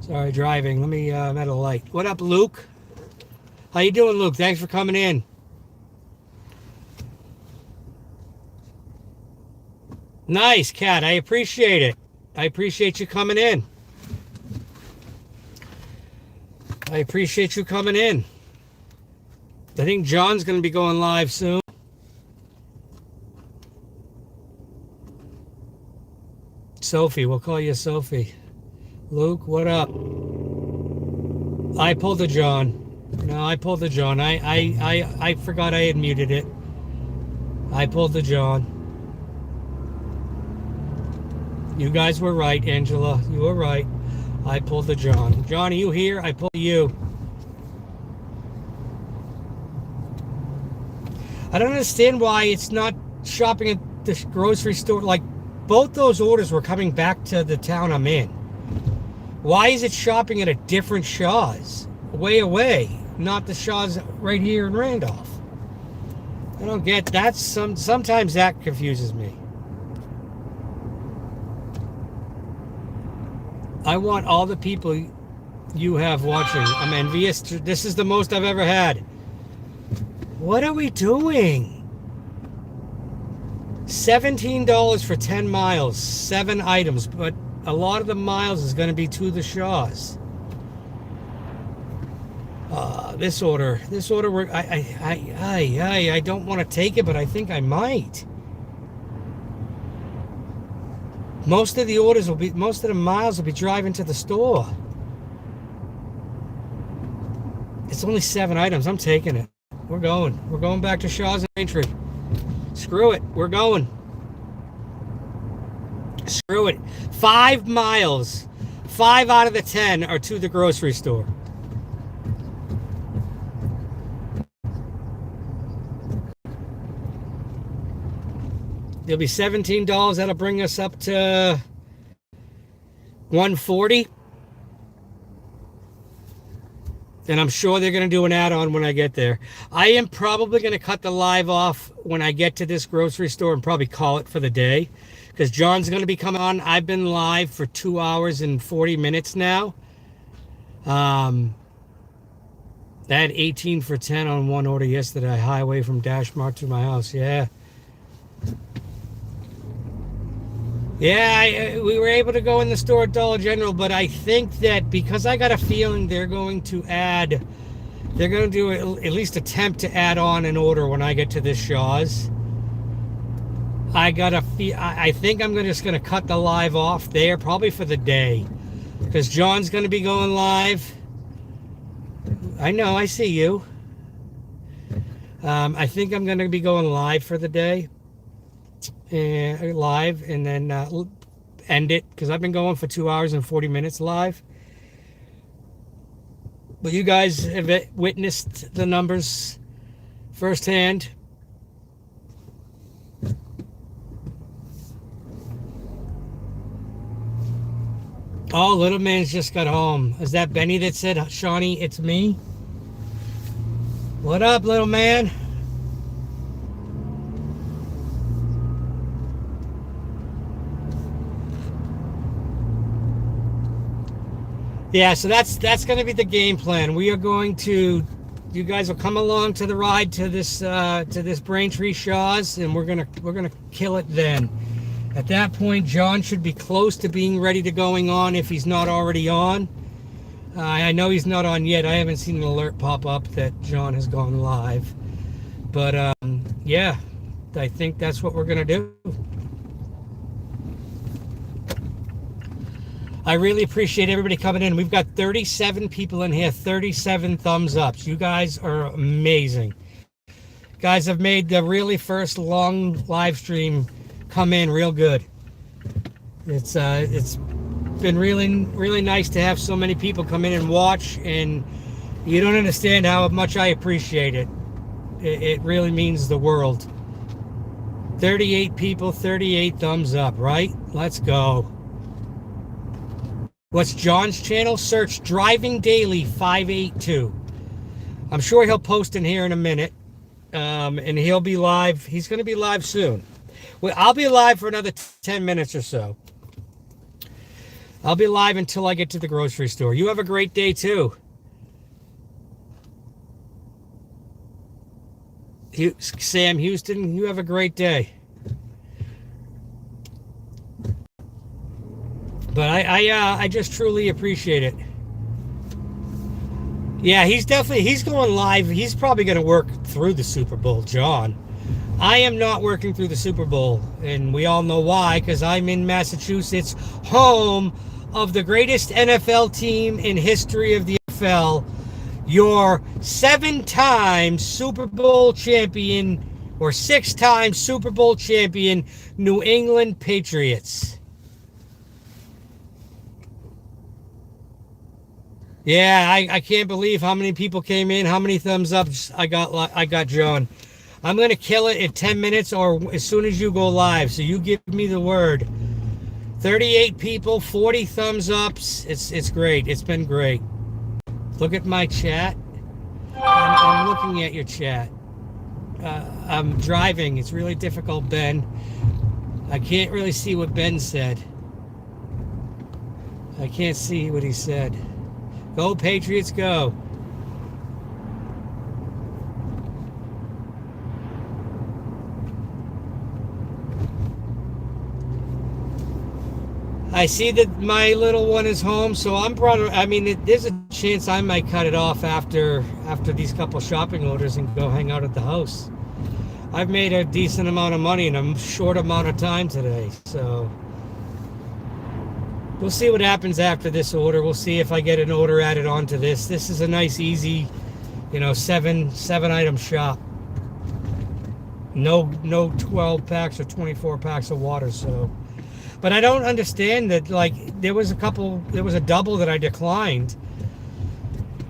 Sorry, driving. Let me, I'm at a light. What up, Luke? How you doing, Luke? Thanks for coming in. Nice, Kat. I appreciate it. I appreciate you coming in. I appreciate you coming in. I think John's going to be going live soon. Sophie, we'll call you Sophie. Luke, what up? I pulled the John. No, I pulled the John. I forgot I had muted it. I pulled the John. You guys were right, Angela. You were right. I pulled the John. John, are you here? I pulled you. I don't understand why it's not shopping at the grocery store. Like, both those orders were coming back to the town I'm in. Why is it shopping at a different Shaw's? Way away. Not the Shaw's right here in Randolph. I don't get that. Sometimes that confuses me. I want all the people you have watching. I'm envious. This is the most I've ever had. What are we doing? $17 for 10 miles, 7 items, but a lot of the miles is going to be to the Shaw's. This order, I don't want to take it, but I think I might. Most of the miles will be driving to the store. It's only 7 items. I'm taking it. We're going back to Shaw's and Braintree. Screw it. We're going. Screw it. 5 miles. 5 out of the 10 are to the grocery store. There'll be $17. That'll bring us up to $140. And I'm sure they're going to do an add-on when I get there. I am probably going to cut the live off when I get to this grocery store and probably call it for the day. Because John's going to be coming on. I've been live for 2 hours and 40 minutes now. I had 18 for 10 on one order yesterday. Highway from Dashmart to my house. Yeah. Yeah, we were able to go in the store at Dollar General, but I think that because I got a feeling they're going to do at least attempt to add on an order when I get to this Shaw's. I think I'm just going to cut the live off there, probably for the day, because John's going to be going live. I know, I see you. I think I'm going to be going live for the day. Live and then end it, because I've been going for 2 hours and 40 minutes live. But you guys have witnessed the numbers firsthand. Oh, little man's just got home. Is that Benny that said, Shawnee, it's me? What up, little man? Yeah, so that's going to be the game plan. We are going to, you guys will come along to the ride to this Braintree Shaw's, and we're gonna kill it then. At that point, John should be close to being ready to going on if he's not already on. I know he's not on yet. I haven't seen an alert pop up that John has gone live. But yeah, I think that's what we're gonna do. I really appreciate everybody coming in. We've got 37 people in here, 37 thumbs ups. You guys are amazing. Guys have made the really first long live stream come in real good. It's been really nice to have so many people come in and watch, and you don't understand how much I appreciate it. It really means the world. 38 people, 38 thumbs up, right? Let's go. What's John's channel? Search Driving Daily 582. I'm sure he'll post in here in a minute. And he'll be live. He's going to be live soon. Well, I'll be live for another 10 minutes or so. I'll be live until I get to the grocery store. You have a great day too. Sam Houston, you have a great day. But I just truly appreciate it. Yeah, he's going live. He's probably going to work through the Super Bowl, John. I am not working through the Super Bowl, and we all know why, because I'm in Massachusetts, home of the greatest NFL team in history of the NFL, your 7-time Super Bowl champion, or 6-time Super Bowl champion, New England Patriots. Yeah, I can't believe how many people came in, how many thumbs ups I got, John. I'm going to kill it in 10 minutes or as soon as you go live, so you give me the word. 38 people, 40 thumbs ups. It's great. It's been great. Look at my chat. I'm looking at your chat. I'm driving. It's really difficult, Ben. I can't really see what Ben said. I can't see what he said. Go Patriots, go. I see that my little one is home, so I'm probably, there's a chance I might cut it off after these couple shopping orders and go hang out at the house. I've made a decent amount of money in a short amount of time today, so we'll see what happens after this order. We'll see if I get an order added onto this. This is a nice, easy, 7-item shop. No 12 packs or 24 packs of water. So, but I don't understand that. Like there was a double that I declined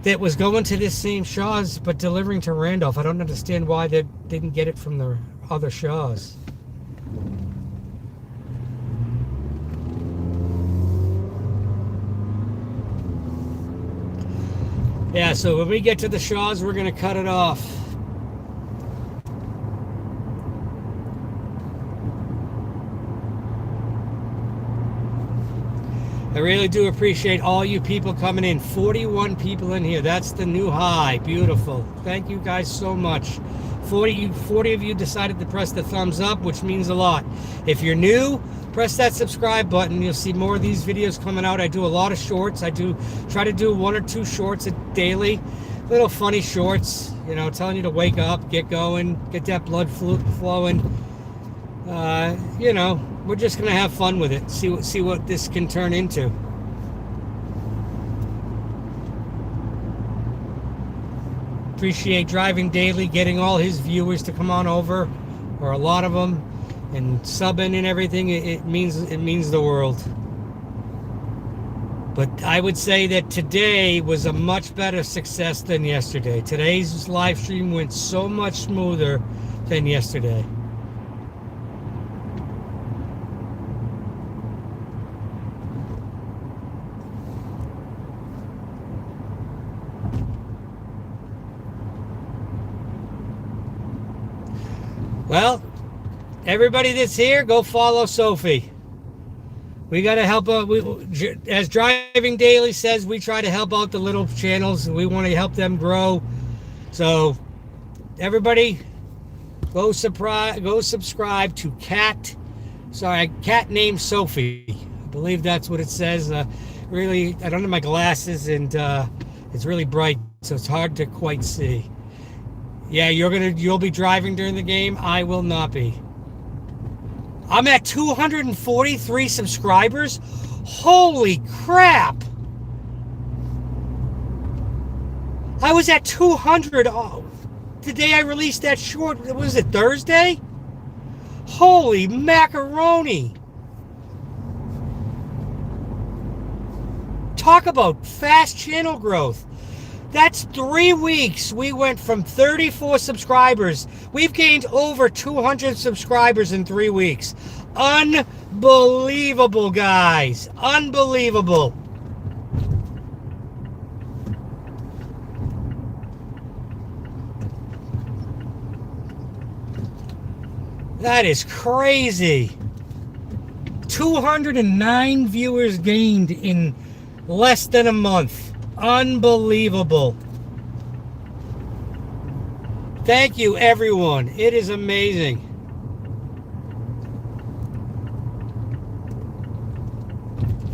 that was going to this same Shaw's but delivering to Randolph. I don't understand why they didn't get it from the other Shaw's. Yeah, so when we get to the Shaw's, we're going to cut it off. I really do appreciate all you people coming in. 41 people in here. That's the new high. Beautiful. Thank you guys so much. 40 of you decided to press the thumbs up, which means a lot. If you're new, press that subscribe button. You'll see more of these videos coming out. I do a lot of shorts. I do try to do 1 or 2 shorts daily. Little funny shorts, telling you to wake up, get going, get that blood flowing. We're just going to have fun with it. See what this can turn into. Appreciate Driving Daily getting all his viewers to come on over, or a lot of them, and subbing and everything. It means the world. But I would say that today was a much better success than yesterday. Today's live stream went so much smoother than yesterday. Well, everybody that's here, go follow Sophie. We got to help out. As Driving Daily says, we try to help out the little channels. We want to help them grow. So, everybody, go subscribe to Cat named Sophie. I believe that's what it says. Really, I don't have my glasses, and it's really bright, so it's hard to quite see. Yeah, you'll be driving during the game. I will not be. I'm at 243 subscribers. Holy crap! I was at 200 the day I released that short. Was it Thursday? Holy macaroni! Talk about fast channel growth. That's 3 weeks. We went from 34 subscribers. We've gained over 200 subscribers in 3 weeks. Unbelievable, guys. Unbelievable. That is crazy. 209 viewers gained in less than a month. Unbelievable. Thank you, everyone. It is amazing.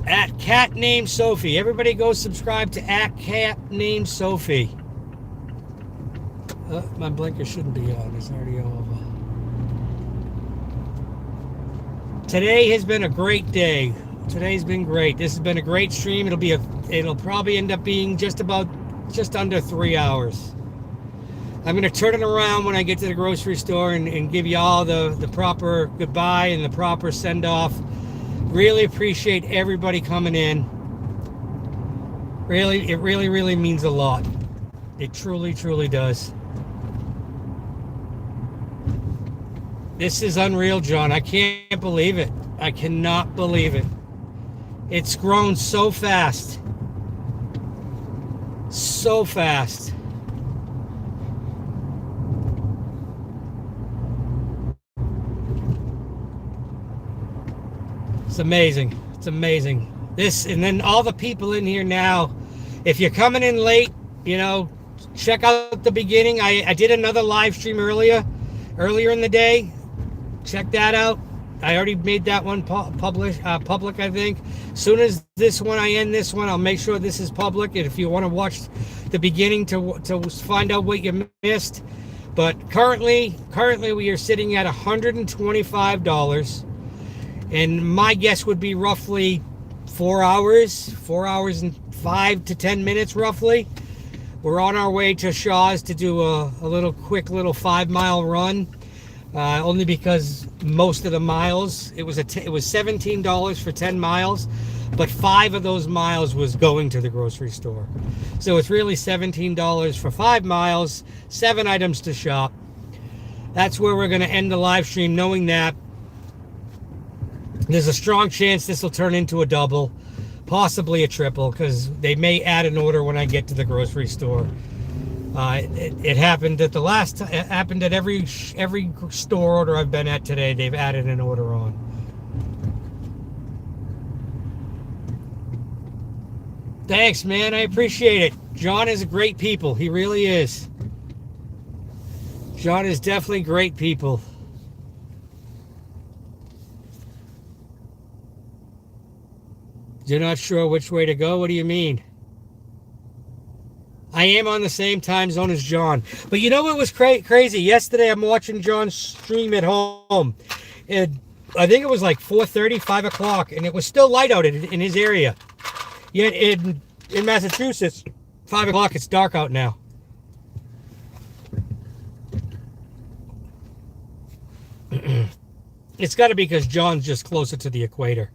At Cat Named Sophie. Everybody go subscribe to at Cat Named Sophie. My blinker shouldn't be on. It's already over. Today has been a great day. Today's been great. This has been a great stream. It'll probably end up being just under 3 hours. I'm going to turn it around when I get to the grocery store and give you all the proper goodbye and the proper send off. Really appreciate everybody coming in. It really means a lot. It truly, truly does. This is unreal, John. I can't believe it. I cannot believe it. It's grown so fast. So fast. It's amazing. It's amazing. And then all the people in here now, if you're coming in late, check out the beginning. I did another live stream earlier in the day. Check that out. I already made that one public, I think. Soon as I end this one, I'll make sure this is public. And if you want to watch the beginning to find out what you missed. But currently we are sitting at $125. And my guess would be roughly 4 hours and 5 to 10 minutes roughly. We're on our way to Shaw's to do a quick 5-mile run. Only because most of the miles, it was $17 for 10 miles, but 5 of those miles was going to the grocery store. So it's really $17 for 5 miles, 7 items to shop. That's where we're going to end the live stream, knowing that there's a strong chance this will turn into a double, possibly a triple, because they may add an order when I get to the grocery store. It happened at it happened at every store order I've been at today. They've added an order on. Thanks, man. I appreciate it. John is a great people. He really is. John is definitely great people. You're not sure which way to go? What do you mean? I am on the same time zone as John. But you know what was crazy? Yesterday I'm watching John's stream at home. And I think it was like 4:30, 5 o'clock, and it was still light out in his area. Yet in Massachusetts, 5 o'clock, it's dark out now. It's got to be because John's just closer to the equator.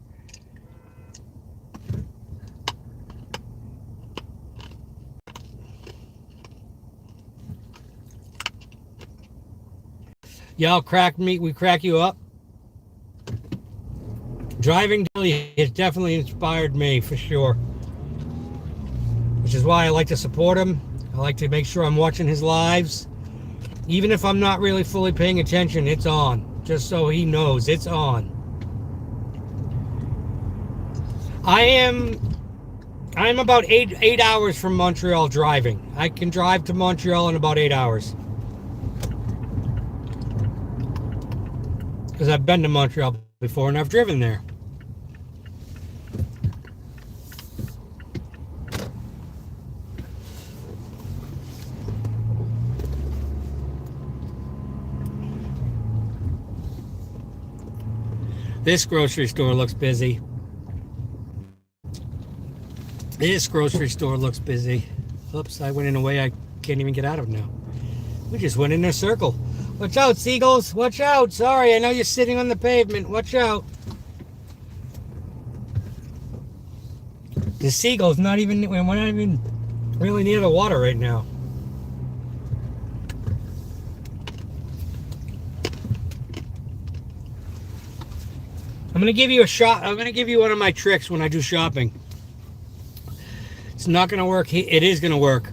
Y'all we crack you up. Driving daily has definitely inspired me, for sure. Which is why I like to support him. I like to make sure I'm watching his lives. Even if I'm not really fully paying attention, it's on. Just so he knows, it's on. I am about 8 hours from Montreal driving. I can drive to Montreal in about 8 hours. Because I've been to Montreal before and I've driven there. This grocery store looks busy. This grocery store looks busy. Oops, I went in a way I can't even get out of now. We just went in a circle. Watch out, seagulls. Watch out. Sorry, I know you're sitting on the pavement. Watch out. The seagulls we're not even really near the water right now. I'm going to give you a shot. I'm going to give you one of my tricks when I do shopping. It's not going to work. It is going to work.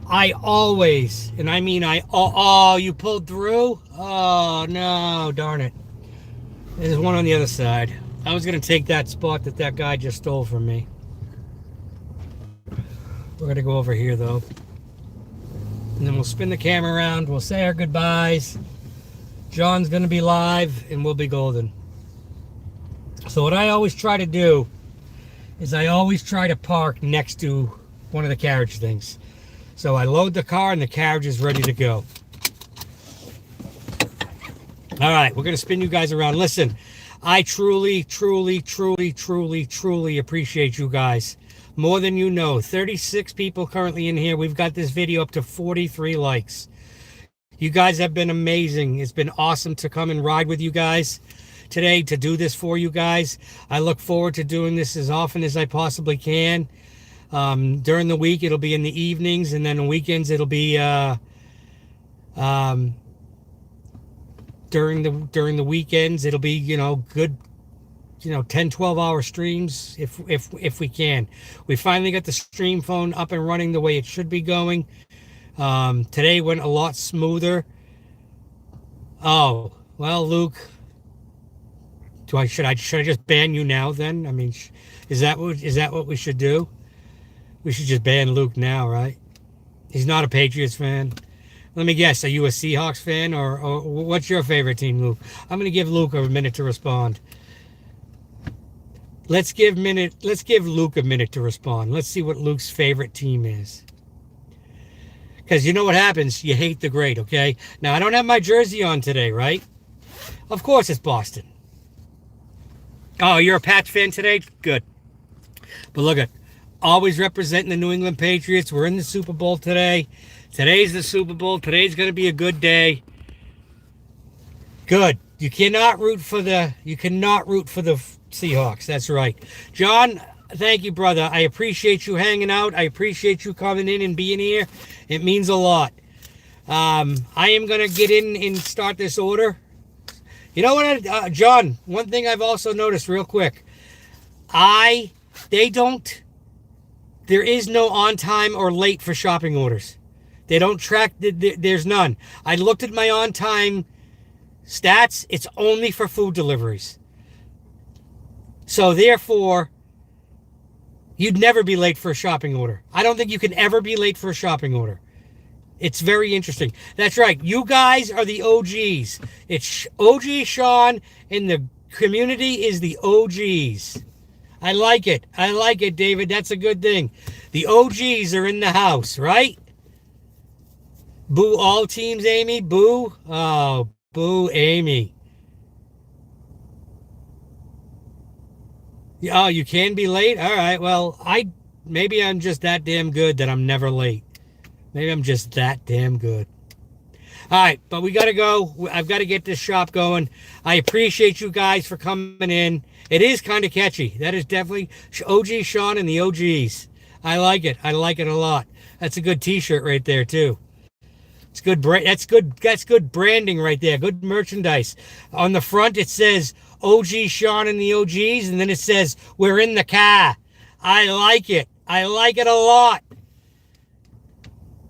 I always, and I mean oh, you pulled through? Oh, no, darn it. There's one on the other side. I was going to take that spot that guy just stole from me. We're going to go over here, though. And then we'll spin the camera around. We'll say our goodbyes. John's going to be live, and we'll be golden. So what I always try to do is I always try to park next to one of the carriage things. So I load the car and the carriage is ready to go. All right, we're going to spin you guys around. Listen, I truly, truly, truly, truly, truly appreciate you guys. More than you know. 36 people currently in here. We've got this video up to 43 likes. You guys have been amazing. It's been awesome to come and ride with you guys today, to do this for you guys. I look forward to doing this as often as I possibly can. During the week, it'll be in the evenings, and then on weekends, it'll be during the weekends. It'll be, good, 10, 12-hour streams if we can. We finally got the stream phone up and running the way it should be going. Today went a lot smoother. Oh, well, Luke, should I just ban you now then? I mean, is that what we should do? We should just ban Luke now, right? He's not a Patriots fan. Let me guess, are you a Seahawks fan, or what's your favorite team, Luke? I'm going to give Luke a minute to respond. Let's give Luke a minute to respond. Let's see what Luke's favorite team is. Because you know what happens? You hate the great, okay? Now, I don't have my jersey on today, right? Of course it's Boston. Oh, you're a Pats fan today? Good. But look at, always representing the New England Patriots. We're in the Super Bowl today. Today's the Super Bowl. Today's going to be a good day. Good. You cannot root for the Seahawks. That's right. John, thank you, brother. I appreciate you hanging out. I appreciate you coming in and being here. It means a lot. I am going to get in and start this order. You know what, John, one thing I've also noticed real quick. There is no on time or late for shopping orders. They don't track, there's none. I looked at my on time stats. It's only for food deliveries. So therefore, you'd never be late for a shopping order. I don't think you can ever be late for a shopping order. It's very interesting. That's right. You guys are the OGs. It's OG Sean, and the community is the OGs. I like it. I like it, David. That's a good thing. The OGs are in the house, right? Boo all teams, Amy. Boo. Oh, boo, Amy. Oh, you can be late? All right. Well, maybe I'm just that damn good that I'm never late. Maybe I'm just that damn good. All right, but we got to go. I've got to get this shop going. I appreciate you guys for coming in. It is kind of catchy. That is definitely OG Sean and the OGs. I like it. I like it a lot. That's a good T-shirt right there too. It's good. That's good branding right there. Good merchandise. On the front it says OG Sean and the OGs, and then it says we're in the car. I like it. I like it a lot.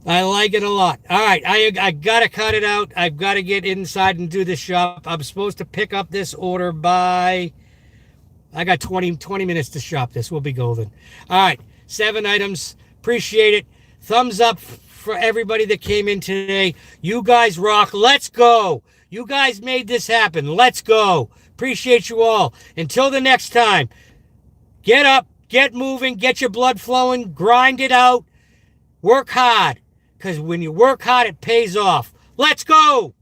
I like it a lot. All right, I got to cut it out. I've got to get inside and do this shop. I'm supposed to pick up this order by... I got 20 minutes to shop this. We'll be golden. All right, 7 items. Appreciate it. Thumbs up for everybody that came in today. You guys rock. Let's go. You guys made this happen. Let's go. Appreciate you all. Until the next time, get up, get moving, get your blood flowing, grind it out, work hard. Because when you work hard, it pays off. Let's go!